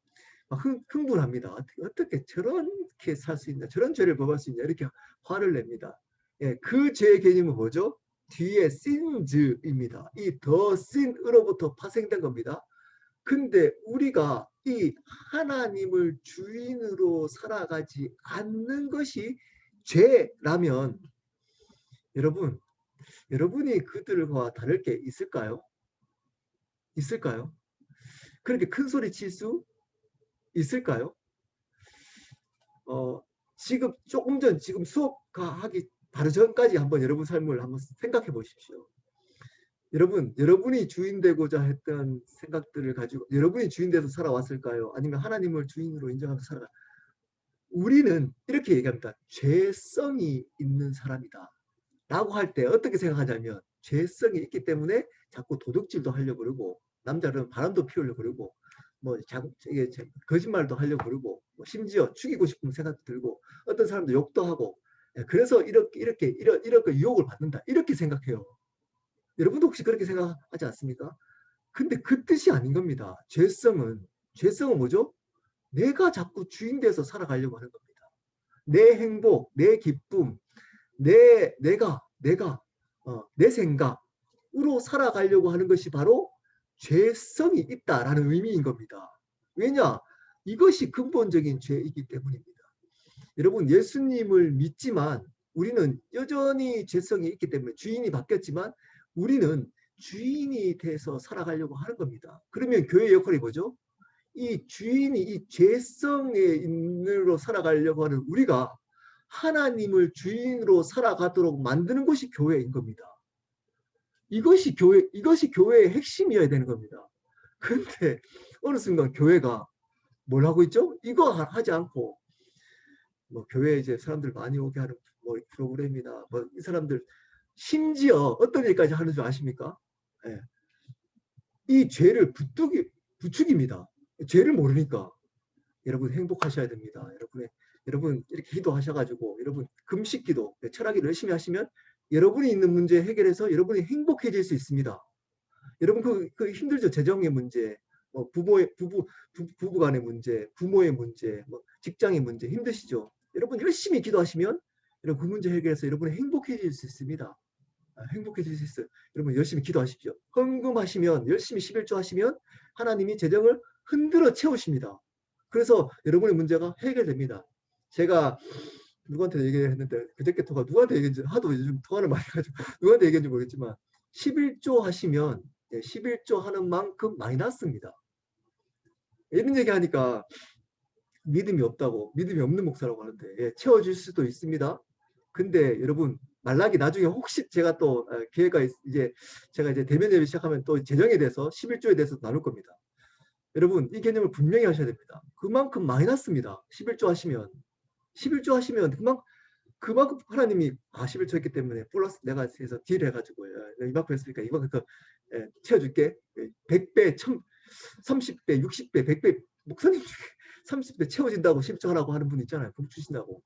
막 흥분합니다. 어떻게 저렇게 살 수 있냐, 저런 죄를 범할 수 있냐, 이렇게 화를 냅니다. 예, 그 죄의 개념은 뭐죠? 뒤에 sins입니다. 이 the sin으로부터 파생된 겁니다. 근데 우리가 이 하나님을 주인으로 살아가지 않는 것이 죄라면 여러분이 그들과 다를 게 있을까요? 있을까요? 그렇게 큰 소리 칠 수 있을까요? 지금 조금 전 지금 수업하기 바로 전까지 한번 여러분 삶을 한번 생각해 보십시오. 여러분이 주인 되고자 했던 생각들을 가지고 여러분이 주인 돼서 살아왔을까요? 아니면 하나님을 주인으로 인정하면서 살아가? 우리는 이렇게 얘기합니다. 죄성이 있는 사람이다. 라고 할 때 어떻게 생각하냐면 죄성이 있기 때문에 자꾸 도둑질도 하려고 그러고 남자는 바람도 피우려고 그러고 뭐 거짓말도 하려고 그러고 뭐 심지어 죽이고 싶은 생각도 들고 어떤 사람도 욕도 하고 그래서 이렇게 유혹을 받는다. 이렇게 생각해요. 여러분도 혹시 그렇게 생각하지 않습니까? 근데 그 뜻이 아닌 겁니다. 죄성은 뭐죠? 내가 자꾸 주인 돼서 살아가려고 하는 겁니다. 내 행복, 내 기쁨, 내 생각으로 살아가려고 하는 것이 바로 죄성이 있다라는 의미인 겁니다. 왜냐? 이것이 근본적인 죄이기 때문입니다. 여러분, 예수님을 믿지만 우리는 여전히 죄성이 있기 때문에 주인이 바뀌었지만 우리는 주인이 돼서 살아가려고 하는 겁니다. 그러면 교회의 역할이 뭐죠? 이 주인이 이 죄성에 인으로 살아가려고 하는 우리가 하나님을 주인으로 살아가도록 만드는 것이 교회인 겁니다. 이것이 교회의 핵심이어야 되는 겁니다. 그런데 어느 순간 교회가 뭘 하고 있죠? 이거 하지 않고 뭐 교회에 이제 사람들 많이 오게 하는 뭐 프로그램이나 뭐 이 사람들 심지어 어떤 일까지 하는 줄 아십니까? 예. 이 죄를 부추깁니다. 죄를 모르니까. 여러분 행복하셔야 됩니다. 여러분 이렇게 기도하셔가지고 여러분 금식 기도, 철학기도 열심히 하시면 여러분이 있는 문제 해결해서 여러분이 행복해질 수 있습니다. 여러분 그 힘들죠. 재정의 문제, 뭐 부부 간의 문제, 부모의 문제, 뭐 직장의 문제 힘드시죠. 여러분 열심히 기도하시면 여러분 그 문제 해결해서 여러분이 행복해질 수 있습니다. 행복해질 수 있어요. 여러분 열심히 기도하십시오. 헌금하시면 열심히 11조 하시면 하나님이 재정을 흔들어 채우십니다. 그래서 여러분의 문제가 해결됩니다. 제가 누구한테 얘기했는데 그저께 통화 누구한테 얘기했는지 하도 요즘 통화를 많이 해가지고 누구한테 얘기했는지 모르겠지만 11조 하시면 11조 하는 만큼 마이너스입니다. 이런 얘기하니까 믿음이 없다고 믿음이 없는 목사라고 하는데 채워줄 수도 있습니다. 근데 여러분 말라기 나중에 혹시 제가 또 기회가 이제 제가 이제 대면 예배 시작하면 또 재정에 대해서 11조에 대해서 나눌 겁니다. 여러분 이 개념을 분명히 하셔야 됩니다. 그만큼 마이너스입니다. 11조 하시면 그만큼 하나님이 11조 했기 때문에 플러스 내가 해서 딜 해가지고 이만큼 했으니까 이만큼 더 채워줄게. 100배, 30배, 60배, 100배 목사님 30배 채워진다고 11조 하라고 하는 분 있잖아요. 복 주신다고.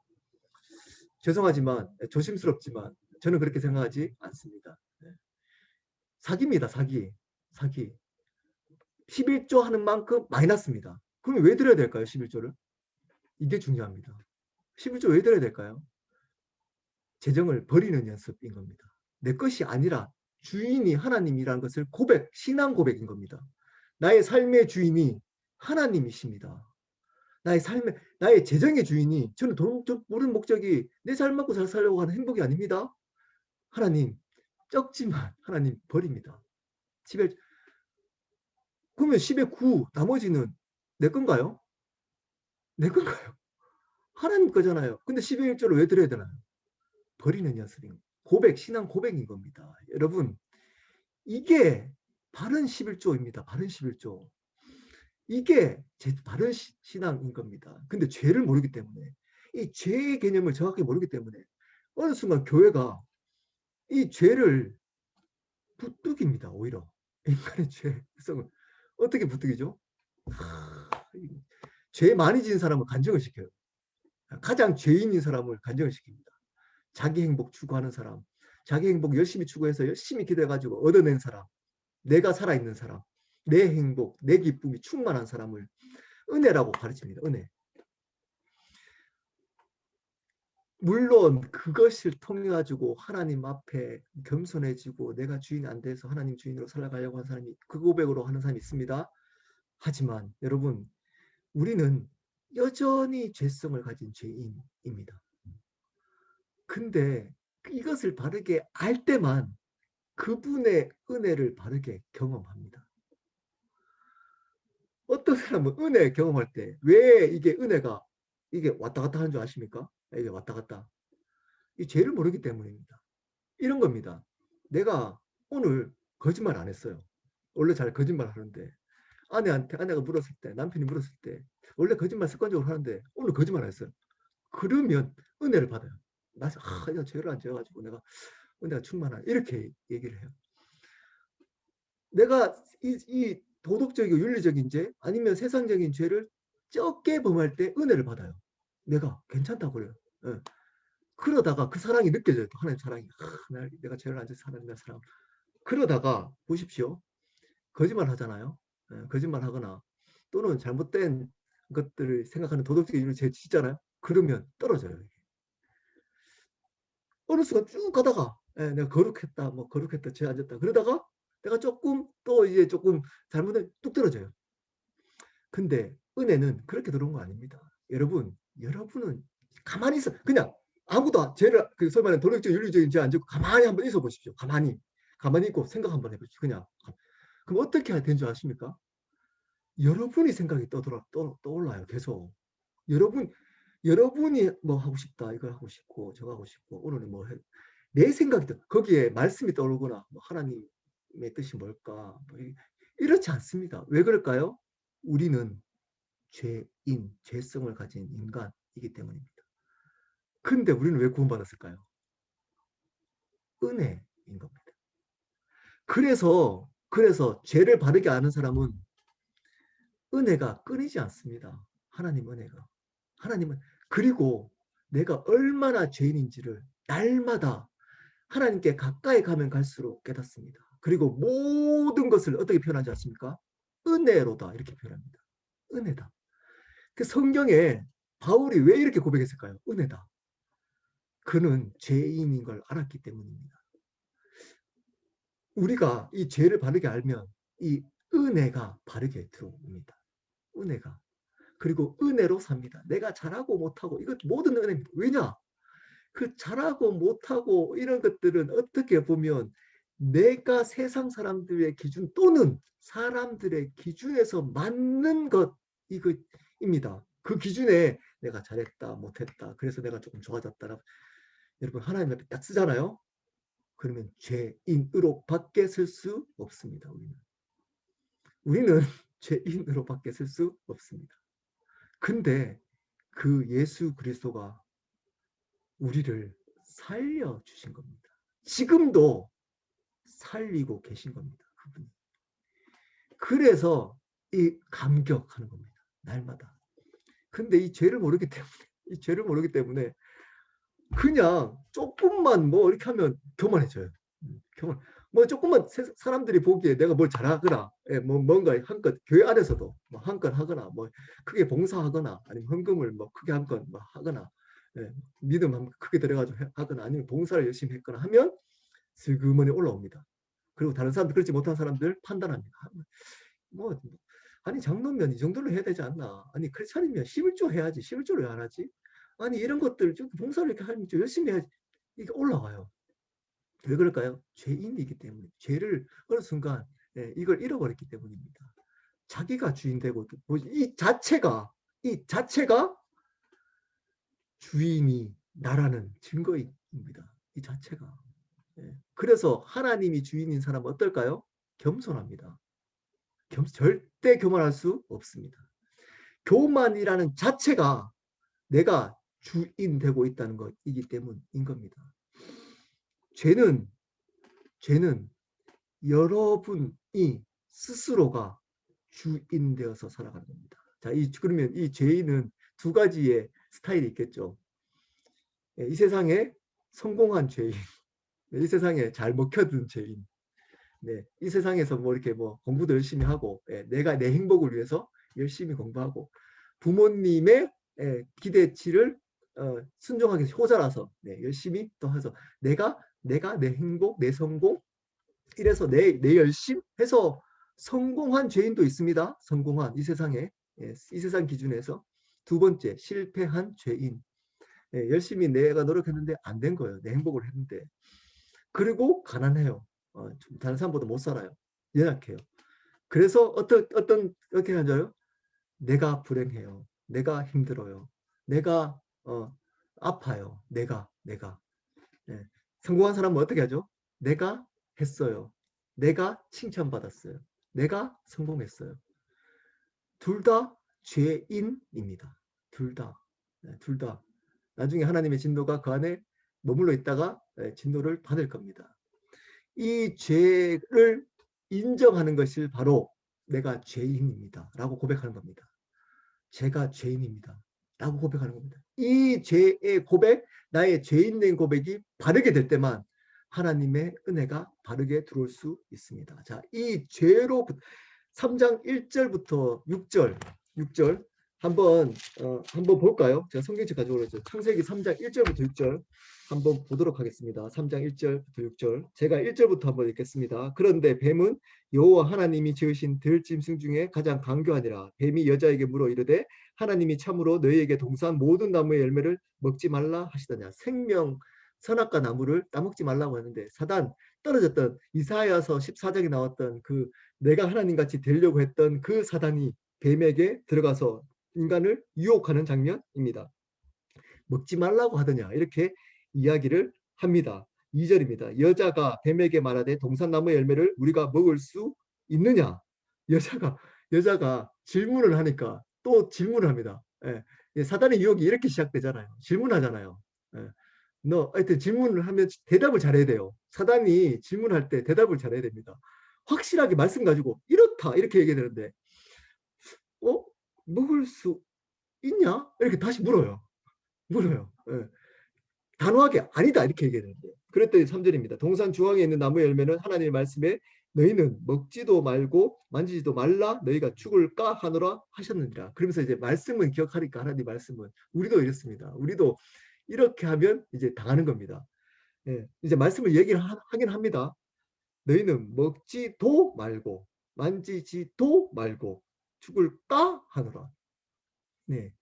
죄송하지만 조심스럽지만 저는 그렇게 생각하지 않습니다. 사기입니다. 사기. 11조 하는 만큼 마이너스입니다. 그럼 왜 드려야 될까요? 11조를? 이게 중요합니다. 11조 왜 드려야 될까요? 재정을 버리는 연습인 겁니다. 내 것이 아니라 주인이 하나님이라는 것을 신앙 고백인 겁니다. 나의 삶의 주인이 하나님이십니다. 나의 재정의 주인이 저는 돈 모르는 목적이 내 삶 먹고 잘 살려고 하는 행복이 아닙니다. 하나님 적지만 하나님 버립니다. 그러면 10의 9 나머지는 내 건가요? 내 건가요? 하나님 거잖아요. 근데 10의 1조를 왜 드려야 되나요? 버리는 연습인 신앙 고백인 겁니다. 여러분 이게 바른 11조입니다. 바른 11조. 이게 바른 신앙인 겁니다. 근데 죄를 모르기 때문에 이 죄의 개념을 정확히 모르기 때문에 어느 순간 교회가 이 죄를 부뚜깁니다. 오히려 인간의 죄성을 어떻게 부뚜기죠? 죄 많이 지은 사람을 간증을 시켜요. 가장 죄인인 사람을 간증을 시킵니다. 자기 행복 추구하는 사람, 자기 행복 열심히 추구해서 열심히 기도해가지고 얻어낸 사람, 내가 살아있는 사람, 내 행복, 내 기쁨이 충만한 사람을 은혜라고 가르칩니다. 은혜. 물론 그것을 통해 가지고 하나님 앞에 겸손해지고 내가 주인이 안 돼서 하나님 주인으로 살아가려고 하는 사람이, 그 고백으로 하는 사람이 있습니다. 하지만 여러분, 우리는 여전히 죄성을 가진 죄인입니다. 근데 이것을 바르게 알 때만 그분의 은혜를 바르게 경험합니다. 어떤 사람은 은혜 경험할 때 왜 이게 은혜가 이게 왔다 갔다 하는 줄 아십니까? 이게 왔다 갔다. 이 죄를 모르기 때문입니다. 이런 겁니다. 내가 오늘 거짓말 안 했어요. 원래 잘 거짓말 하는데 아내가 물었을 때, 남편이 물었을 때 원래 거짓말 습관적으로 하는데 오늘 거짓말 안 했어요. 그러면 은혜를 받아요. 나서 내가 죄를 안 지어가지고 내가 충만한, 이렇게 얘기를 해요. 내가 이 도덕적이고 윤리적인 죄 아니면 세상적인 죄를 적게 범할 때 은혜를 받아요. 내가 괜찮다고 그래요. 예. 그러다가 그 사랑이 느껴져요. 또 하나님 사랑이. 내가 죄를 안 지어서 하나님 나를 사랑. 그러다가 보십시오. 거짓말 하잖아요. 예, 거짓말 하거나 또는 잘못된 것들을 생각하는 도덕적인 윤리 죄 짓잖아요. 그러면 떨어져요. 어느 순간 쭉 가다가 내가 거룩했다, 뭐 거룩했다, 죄 안 졌다. 그러다가 내가 조금 또 이제 조금 잘못을 뚝 떨어져요. 근데 은혜는 그렇게 들어온 거 아닙니다. 여러분은 가만히 있어. 그냥 아무도 죄를, 그 소위 말하는 도덕적 윤리적인 죄 안 짓고 가만히 한번 있어 보십시오. 가만히 있고 생각 한번 해보십시오. 그냥. 그럼 어떻게 되는 줄 아십니까? 여러분이 생각이 떠올라요. 계속. 여러분이 뭐 하고 싶다, 이거 하고 싶고 저거 하고 싶고 오늘은 뭐 내 생각이 거기에 말씀이 떠오르거나 뭐 하나님의 뜻이 뭘까, 뭐 이렇지 않습니다. 왜 그럴까요? 우리는 죄성을 가진 인간이기 때문입니다. 근데 우리는 왜 구원받았을까요? 은혜인 겁니다. 그래서 죄를 바르게 아는 사람은 은혜가 끊이지 않습니다. 하나님은 그리고 내가 얼마나 죄인인지를 날마다 하나님께 가까이 가면 갈수록 깨닫습니다. 그리고 모든 것을 어떻게 표현하지 않습니까? 은혜로다, 이렇게 표현합니다. 은혜다. 그 성경에 바울이 왜 이렇게 고백했을까요? 은혜다. 그는 죄인인 걸 알았기 때문입니다. 우리가 이 죄를 바르게 알면 이 은혜가 바르게 들어옵니다. 은혜가. 그리고 은혜로 삽니다. 내가 잘하고 못하고 이것 모든 은혜입니다. 왜냐? 그 잘하고 못하고 이런 것들은 어떻게 보면 내가 세상 사람들의 기준 또는 사람들의 기준에서 맞는 것 이거입니다. 그 기준에 내가 잘했다 못했다 그래서 내가 조금 좋아졌다. 여러분 하나님 앞에 딱 쓰잖아요. 그러면 죄인으로 밖에 쓸 수 없습니다. 우리는 죄인으로 밖에 쓸 수 없습니다. 근데 그 예수 그리스도가 우리를 살려주신 겁니다. 지금도 살리고 계신 겁니다. 그분이. 그래서 이 감격하는 겁니다. 날마다. 근데 이 죄를 모르기 때문에 그냥 조금만 뭐 이렇게 하면 교만해져요. 뭐 조금만 사람들이 보기에 내가 뭘 잘하거나 뭐 뭔가 한껏 교회 안에서도 뭐 한건 하거나 뭐 크게 봉사하거나 아니면 헌금을 뭐 크게 한건 뭐 하거나 믿음 한번 크게 들어가지고 하거나 아니면 봉사를 열심히 했거나 하면 슬그머니 올라옵니다. 그리고 다른 사람들, 그렇지 못한 사람들 판단합니다. 뭐 아니 장로면 이 정도로 해야 되지 않나? 아니 크리스찬이면 11조 해야지. 11조를 왜 안 하지? 아니 이런 것들 좀 봉사를 이렇게 하면 좀 열심히 해야지. 이게 올라와요. 왜 그럴까요? 죄인이기 때문에. 죄를 어느 순간 이걸 잃어버렸기 때문입니다. 자기가 주인 되고 이 자체가 주인이 나라는 증거입니다. 이 자체가. 그래서 하나님이 주인인 사람은 어떨까요? 겸손합니다. 절대 교만할 수 없습니다. 교만이라는 자체가 내가 주인 되고 있다는 것이기 때문인 겁니다. 죄는 여러분이 스스로가 주인 되어서 살아가는 겁니다. 자, 그러면 이 죄인은 두 가지의 스타일이 있겠죠. 이 세상에 성공한 죄인, 네, 이 세상에 잘 먹혀든 죄인. 네, 이 세상에서 뭐 이렇게 뭐 공부도 열심히 하고, 예, 내가 내 행복을 위해서 열심히 공부하고, 부모님의 기대치를 순종하기 효자라서, 네, 열심히 또 해서 내가 내 행복, 내 성공, 이래서 내 열심 해서 성공한 죄인도 있습니다. 성공한 이 세상에, 예, 이 세상 기준에서. 두 번째, 실패한 죄인. 예, 열심히 내가 노력했는데 안 된 거예요. 내 행복을 했는데. 그리고 가난해요. 다른 사람보다 못 살아요. 연약해요. 그래서 어떻게 하죠? 내가 불행해요. 내가 힘들어요. 내가 아파요. 내가. 예. 성공한 사람은 어떻게 하죠? 내가 했어요. 내가 칭찬받았어요. 내가 성공했어요. 둘 다 죄인입니다. 둘 다. 네, 둘 다. 나중에 하나님의 진노가 그 안에 머물러 있다가 진노를 받을 겁니다. 이 죄를 인정하는 것이 바로 내가 죄인입니다. 라고 고백하는 겁니다. 제가 죄인입니다. 라고 고백하는 겁니다. 이 죄의 고백, 나의 죄인된 고백이 바르게 될 때만 하나님의 은혜가 바르게 들어올 수 있습니다. 자, 이 죄로 3장 1절부터 6절 한번 볼까요? 제가 성경책 가지고 오죠. 창세기 3장 1절부터 6절 한번 보도록 하겠습니다. 3장 1절부터 6절. 제가 1절부터 한번 읽겠습니다. 그런데 뱀은 여호와 하나님이 지으신 들짐승 중에 가장 강교하니라. 뱀이 여자에게 물어 이르되 하나님이 참으로 너희에게 동산 모든 나무의 열매를 먹지 말라 하시더냐. 생명 선악과 나무를 따먹지 말라고 하는데 사단 떨어졌던 이사야서 14장에 나왔던 그 내가 하나님같이 되려고 했던 그 사단이 뱀에게 들어가서 인간을 유혹하는 장면입니다. 먹지 말라고 하더냐 이렇게 이야기를 합니다. 2절입니다. 여자가 뱀에게 말하되 동산나무 열매를 우리가 먹을 수 있느냐. 여자가 질문을 하니까 또 질문을 합니다. 예. 사단의 유혹이 이렇게 시작되잖아요. 질문하잖아요. 예. 너 하여튼 질문을 하면 대답을 잘해야 돼요. 사단이 질문할 때 대답을 잘해야 됩니다. 확실하게 말씀 가지고 이렇다 이렇게 얘기해야 되는데 먹을 수 있냐? 이렇게 다시 물어요. 예. 단호하게 아니다 이렇게 얘기했는데 그랬더니 3절입니다. 동산 주황에 있는 나무 열매는 하나님의 말씀에 너희는 먹지도 말고 만지지도 말라 너희가 죽을까 하노라 하셨느니라. 그러면서 이제 말씀은 기억하니까 하나님 말씀은 우리도 이렇습니다. 우리도 이렇게 하면 이제 당하는 겁니다. 예, 이제 말씀을 얘기를 하긴 합니다. 너희는 먹지도 말고 만지지도 말고 죽을까 하노라. 네,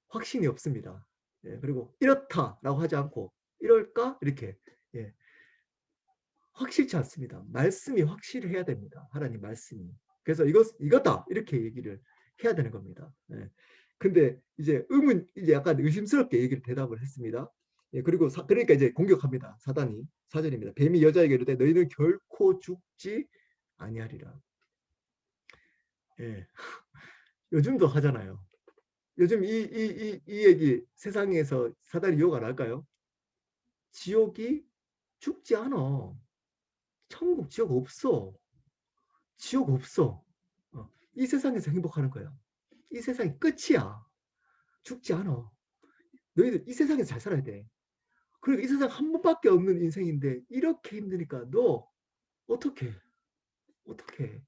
확신이 없습니다. 예, 그리고 이렇다라고 하지 않고 이럴까 이렇게 예, 확실치 않습니다. 말씀이 확실해야 됩니다. 하나님 말씀이. 그래서 이거다 이렇게 얘기를 해야 되는 겁니다. 예. 근데 이제 이제 약간 의심스럽게 얘기를 대답을 했습니다. 예, 그리고 그러니까 이제 공격합니다. 사단이 4절입니다. 뱀이 여자에게 이르되 너희는 결코 죽지 아니하리라. 예. 요즘도 하잖아요. 요즘 이 얘기 세상에서 사단이 유혹 안 할까요? 지옥이 죽지 않아. 천국 지옥 없어. 지옥 없어. 이 세상에서 행복하는 거야. 이 세상이 끝이야. 죽지 않아. 너희들 이 세상에서 잘 살아야 돼. 그리고 이 세상 한 번밖에 없는 인생인데 이렇게 힘드니까 너 어떻게 어떻게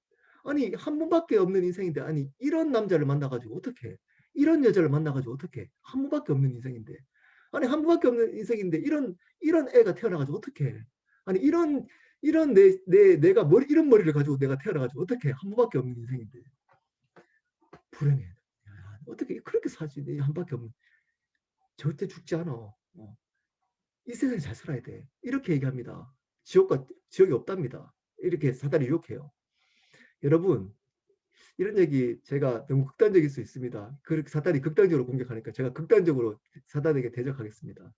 아니 한 번밖에 없는 인생인데 아니 이런 남자를 만나가지고 어떻게 이런 여자를 만나가지고 어떻게 한 번밖에 없는 인생인데 아니 한 번밖에 없는 인생인데 이런 애가 태어나가지고 어떻게 아니 이런 내가 이런 머리를 가지고 내가 태어나가지고 어떻게 한 번밖에 없는 인생인데 불행해. 어떻게 그렇게 살지 한 번밖에 없는 절대 죽지 않아. 이 세상에 잘 살아야 돼. 이렇게 얘기합니다. 지옥이 없답니다. 이렇게 사단이 유혹해요. 여러분 이런 얘기 제가 너무 극단적일 수 있습니다. 그렇게 사단이 극단적으로 공격하니까 제가 극단적으로 사단에게 대적하겠습니다.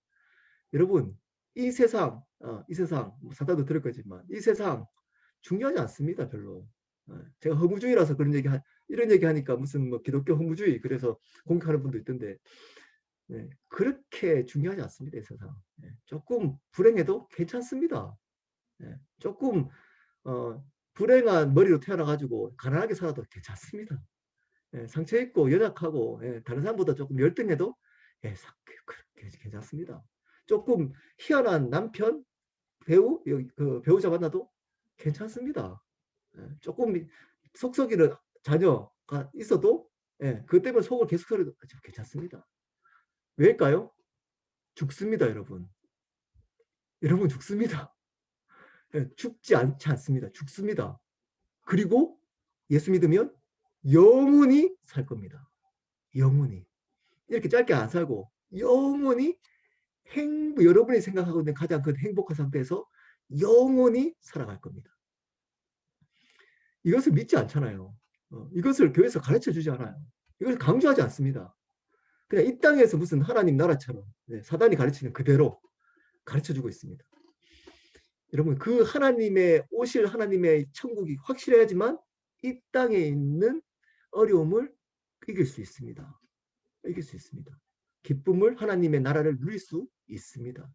여러분 이 세상 뭐 사단도 들을 거지만 이 세상 중요하지 않습니다. 별로. 제가 허무주의라서 이런 얘기 하니까 무슨 뭐 기독교 허무주의 그래서 공격하는 분도 있던데 네, 그렇게 중요하지 않습니다. 이 세상. 네, 조금 불행해도 괜찮습니다. 네, 조금 불행한 머리로 태어나가지고 가난하게 살아도 괜찮습니다. 예, 상처 있고 연약하고 다른 사람보다 조금 열등해도 괜찮습니다. 조금 희한한 남편, 그 배우자 만나도 괜찮습니다. 조금 속 썩이는 자녀가 있어도 그것 때문에 속을 계속 썩여도 괜찮습니다. 왜일까요? 죽습니다, 여러분. 여러분 죽습니다. 죽지 않지 않습니다. 죽습니다. 그리고 예수 믿으면 영원히 살 겁니다. 영원히. 이렇게 짧게 안 살고 영원히 여러분이 생각하고 있는 가장 큰 행복한 상태에서 영원히 살아갈 겁니다. 이것을 믿지 않잖아요. 이것을 교회에서 가르쳐 주지 않아요. 이것을 강조하지 않습니다. 그냥 이 땅에서 무슨 하나님 나라처럼 사단이 가르치는 그대로 가르쳐 주고 있습니다. 여러분 그 하나님의 오실 하나님의 천국이 확실해야지만 이 땅에 있는 어려움을 이길 수 있습니다. 이길 수 있습니다. 기쁨을 하나님의 나라를 누릴 수 있습니다.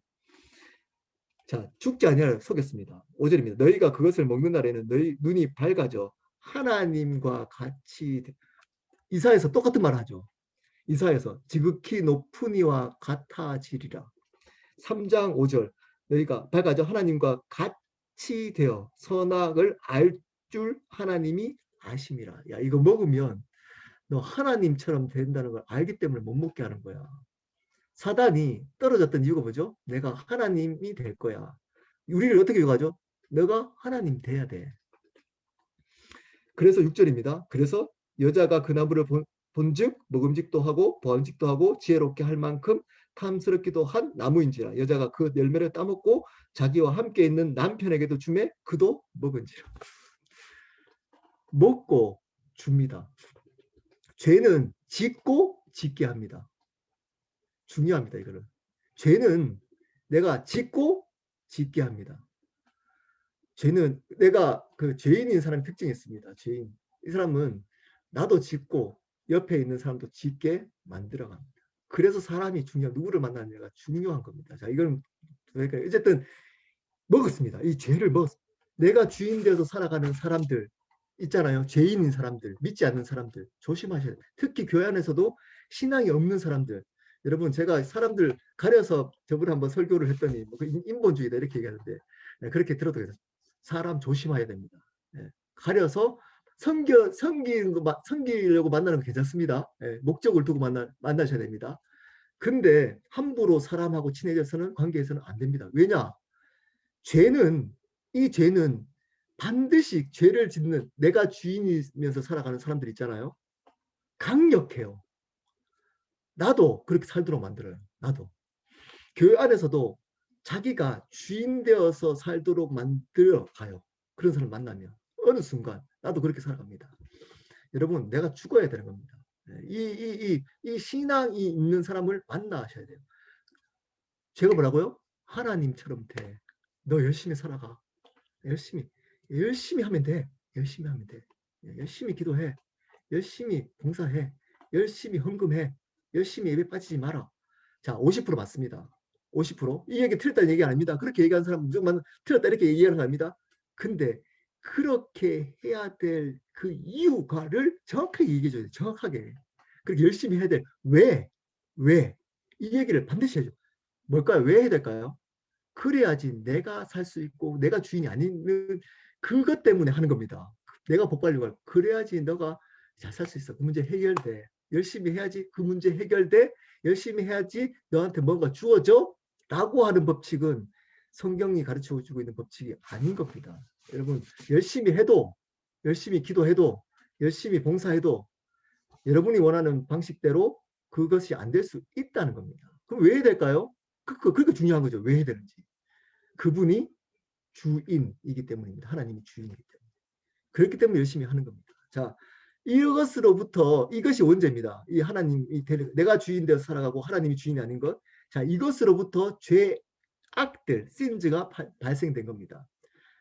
자, 죽지 아니하려 속였습니다. 5절입니다. 너희가 그것을 먹는 날에는 너희 눈이 밝아져 하나님과 같이 이사야서 똑같은 말 하죠. 이사야서 지극히 높은 이와 같아지리라. 3장 5절 너희가 밝아져 하나님과 같이 되어 선악을 알 줄 하나님이 아심이라. 야, 이거 먹으면 너 하나님처럼 된다는 걸 알기 때문에 못 먹게 하는 거야. 사단이 떨어졌던 이유가 뭐죠? 내가 하나님이 될 거야. 우리를 어떻게 유혹하죠? 너가 하나님 돼야 돼. 그래서 6절입니다. 그래서 여자가 그 나무를 본즉 먹음직도 하고 보암직도 하고 지혜롭게 할 만큼 탐스럽기도 한 나무인지라. 여자가 그 열매를 따먹고 자기와 함께 있는 남편에게도 주매 그도 먹은지라. 먹고 줍니다. 죄는 짓고 짓게 합니다. 중요합니다. 이거는. 죄는 내가 짓고 짓게 합니다. 죄는 내가 그 죄인인 사람의 특징이 있습니다. 죄인. 이 사람은 나도 짓고 옆에 있는 사람도 짓게 만들어 갑니다. 그래서 사람이 누구를 만나느냐가 중요한 겁니다. 자, 이건 어쨌든 먹었습니다. 이 죄를 먹었습니다. 내가 주인 되어서 살아가는 사람들 있잖아요. 죄인인 사람들, 믿지 않는 사람들 조심하셔야 돼요. 특히 교회 안에서도 신앙이 없는 사람들. 여러분 제가 사람들 가려서 저번에 한번 설교를 했더니 뭐 인본주의다 이렇게 얘기하는데 그렇게 들어도 돼요. 사람 조심해야 됩니다. 가려서 섬기려고 만나는 거 괜찮습니다. 목적을 두고 만나셔야 됩니다. 근데 함부로 사람하고 친해져서는 관계에서는 안 됩니다. 왜냐? 이 죄는 반드시 죄를 짓는 내가 주인이면서 살아가는 사람들 있잖아요. 강력해요. 나도 그렇게 살도록 만들어요. 나도. 교회 안에서도 자기가 주인 되어서 살도록 만들어 가요. 그런 사람 만나면 어느 순간 나도 그렇게 살아갑니다. 여러분 내가 죽어야 되는 겁니다. 이 신앙이 있는 사람을 만나셔야 돼요. 제가 뭐라고요? 하나님처럼 돼. 너 열심히 살아가. 열심히 하면 돼. 열심히 하면 돼. 열심히 기도해. 열심히 봉사해. 열심히 헌금해. 열심히 예배 빠지지 마라. 자, 50% 맞습니다. 50%. 이 얘기 틀렸다는 얘기 아닙니다. 그렇게 얘기하는 사람 무조건 틀렸다 이렇게 얘기하는 거 아닙니다. 근데 그렇게 해야 될 그 이유가를 정확하게 얘기해 줘야 돼요. 정확하게. 그렇게 열심히 해야 돼. 왜? 왜? 이 얘기를 반드시 해줘. 뭘까요? 왜 해야 될까요? 그래야지 내가 살 수 있고 내가 주인이 아닌 그것 때문에 하는 겁니다. 내가 복 받려고 하고 그래야지 너가 잘 살 수 있어. 그 문제 해결돼. 열심히 해야지 그 문제 해결돼. 열심히 해야지 너한테 뭔가 주어져. 라고 하는 법칙은 성경이 가르쳐주고 있는 법칙이 아닌 겁니다. 여러분 열심히 해도 열심히 기도해도 열심히 봉사해도 여러분이 원하는 방식대로 그것이 안 될 수 있다는 겁니다. 그럼 왜 해야 될까요? 그러니까 중요한 거죠. 왜 해야 되는지. 그분이 주인이기 때문입니다. 하나님이 주인이기 때문에. 그렇기 때문에 열심히 하는 겁니다. 자, 이것으로부터 이것이 원죄입니다. 이 하나님이 내가 주인 되어서 살아가고 하나님이 주인이 아닌 것. 자, 이것으로부터 악들, 신즈가 발생된 겁니다.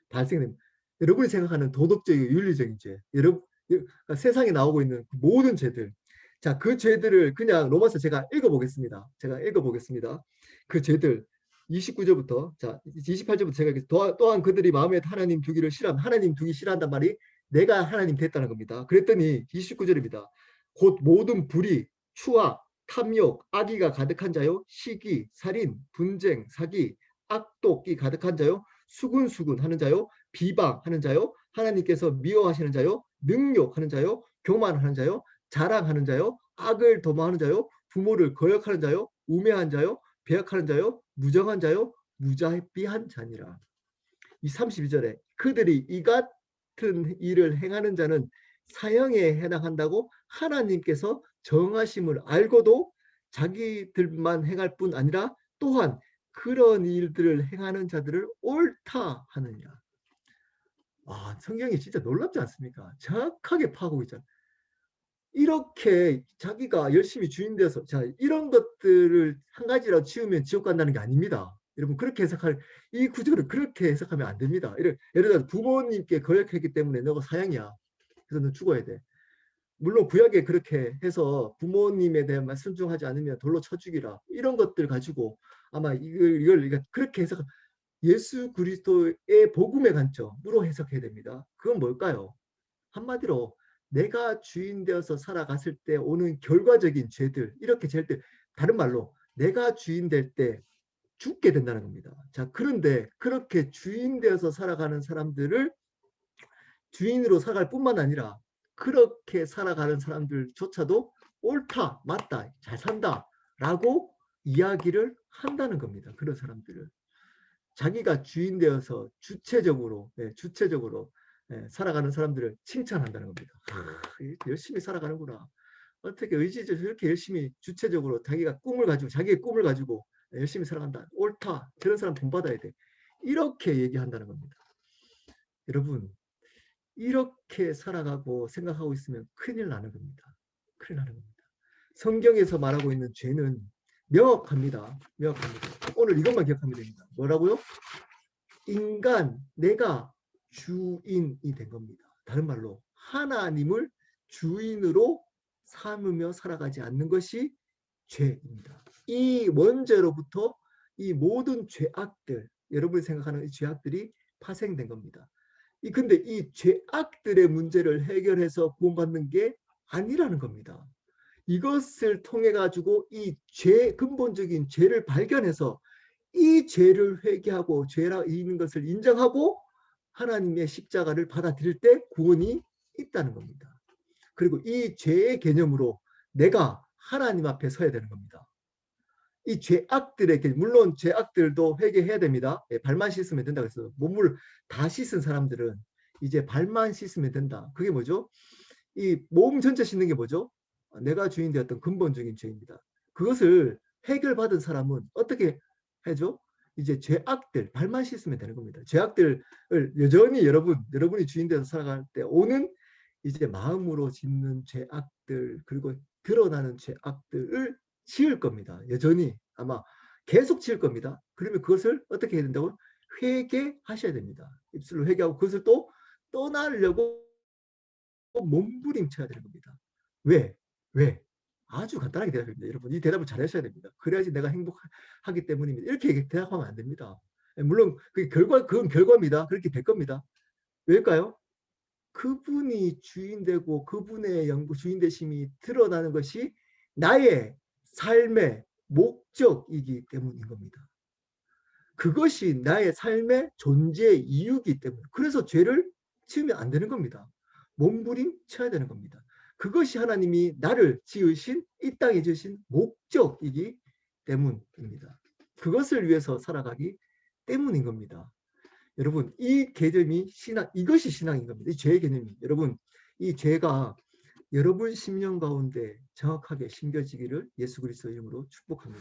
발생됩니다. 여러분이 생각하는 도덕적이고 윤리적인 죄, 여러분 세상에 나오고 있는 모든 죄들. 자, 그 죄들을 그냥 로마서 제가 읽어보겠습니다. 그 죄들 29절부터 자 28절부터 제가 또한 그들이 마음에 하나님 두기를 싫어하면 하나님 두기 싫어한단 말이 내가 하나님 됐다는 겁니다. 그랬더니 29절입니다. 곧 모든 불의, 추악, 탐욕, 악의가 가득한 자요, 시기, 살인, 분쟁, 사기, 악독이 가득한 자요, 수군수군 하는 자요, 비방하는 자요, 하나님께서 미워하시는 자요, 능욕하는 자요, 교만하는 자요, 자랑하는 자요, 악을 도모하는 자요, 부모를 거역하는 자요, 우매한 자요, 배역하는 자요, 무정한 자요, 무자비한 자니라. 이 32절에 그들이 이 같은 일을 행하는 자는 사형에 해당한다고 하나님께서 정하심을 알고도 자기들만 행할 뿐 아니라 또한 그런 일들을 행하는 자들을 옳다 하느냐. 아, 성경이 진짜 놀랍지 않습니까? 정확하게 파악하고 있잖아요. 이렇게 자기가 열심히 주인 되어서, 자, 이런 것들을 한 가지라도 지으면 지옥 간다는 게 아닙니다. 여러분, 그렇게 해석할, 이 구절을 그렇게 해석하면 안 됩니다. 예를 들어 부모님께 거역했기 때문에 너가 사형이야. 그래서 너 죽어야 돼. 물론 구약에 그렇게 해서 부모님에 대한 말 순종하지 않으면 돌로 쳐 죽이라, 이런 것들 가지고 아마 이걸 그렇게 해석, 예수 그리스도의 복음의 관점으로 해석해야 됩니다. 그건 뭘까요? 한마디로 내가 주인 되어서 살아갔을 때 오는 결과적인 죄들, 이렇게 죄들, 다른 말로 내가 주인 될 때 죽게 된다는 겁니다. 자, 그런데 그렇게 주인 되어서 살아가는 사람들을 주인으로 살아갈 뿐만 아니라 그렇게 살아가는 사람들조차도 옳다, 맞다, 잘 산다 라고 이야기를 한다는 겁니다. 그런 사람들을. 자기가 주인 되어서 주체적으로 살아가는 사람들을 칭찬한다는 겁니다. 열심히 살아가는구나. 어떻게 의지적으로 이렇게 열심히 주체적으로 자기가 꿈을 가지고, 자기의 꿈을 가지고 열심히 살아간다. 옳다. 저런 사람 본받아야 돼. 이렇게 얘기한다는 겁니다. 여러분, 이렇게 살아가고 생각하고 있으면 큰일 나는 겁니다. 큰일 나는 겁니다. 성경에서 말하고 있는 죄는 명확합니다. 명확합니다. 오늘 이것만 기억하면 됩니다. 뭐라고요? 인간, 내가 주인이 된 겁니다. 다른 말로 하나님을 주인으로 삼으며 살아가지 않는 것이 죄입니다. 이 원죄로부터 이 모든 죄악들, 여러분이 생각하는 이 죄악들이 파생된 겁니다. 근데 이 죄악들의 문제를 해결해서 구원받는 게 아니라는 겁니다. 이것을 통해 가지고 이 죄, 근본적인 죄를 발견해서 이 죄를 회개하고 죄라 있는 것을 인정하고 하나님의 십자가를 받아들일 때 구원이 있다는 겁니다. 그리고 이 죄의 개념으로 내가 하나님 앞에 서야 되는 겁니다. 이 죄악들의 개념, 물론 죄악들도 회개해야 됩니다. 발만 씻으면 된다 그래서 몸을 다 씻은 사람들은 이제 발만 씻으면 된다. 그게 뭐죠? 이 몸 전체 씻는 게 뭐죠? 내가 주인 되었던 근본적인 죄입니다. 그것을 해결받은 사람은 어떻게 해죠? 이제 죄악들, 발만 씻으면 되는 겁니다. 죄악들을 여전히 여러분이 주인 되어서 살아갈 때 오는 이제 마음으로 짓는 죄악들, 그리고 드러나는 죄악들을 지을 겁니다. 여전히 아마 계속 지을 겁니다. 그러면 그것을 어떻게 해야 된다고? 회개하셔야 됩니다. 입술로 회개하고 그것을 또 떠나려고 몸부림쳐야 되는 겁니다. 왜? 왜? 아주 간단하게 대답합니다. 여러분, 이 대답을 잘 하셔야 됩니다. 그래야지 내가 행복하기 때문입니다. 이렇게 대답하면 안 됩니다. 물론 그건 결과입니다. 그렇게 될 겁니다. 왜일까요? 그분이 주인 되고 그분의 주인 되심이 드러나는 것이 나의 삶의 목적이기 때문인 겁니다. 그것이 나의 삶의 존재의 이유이기 때문에, 그래서 죄를 지으면 안 되는 겁니다. 몸부림 쳐야 되는 겁니다. 그것이 하나님이 나를 지으신, 이 땅에 지으신 목적이기 때문입니다. 그것을 위해서 살아가기 때문인 겁니다. 여러분, 이 개념이 신앙, 이것이 신앙인 겁니다. 이 죄의 개념이. 여러분, 이 죄가 여러분 심령 가운데 정확하게 심겨지기를 예수 그리스도 이름으로 축복합니다.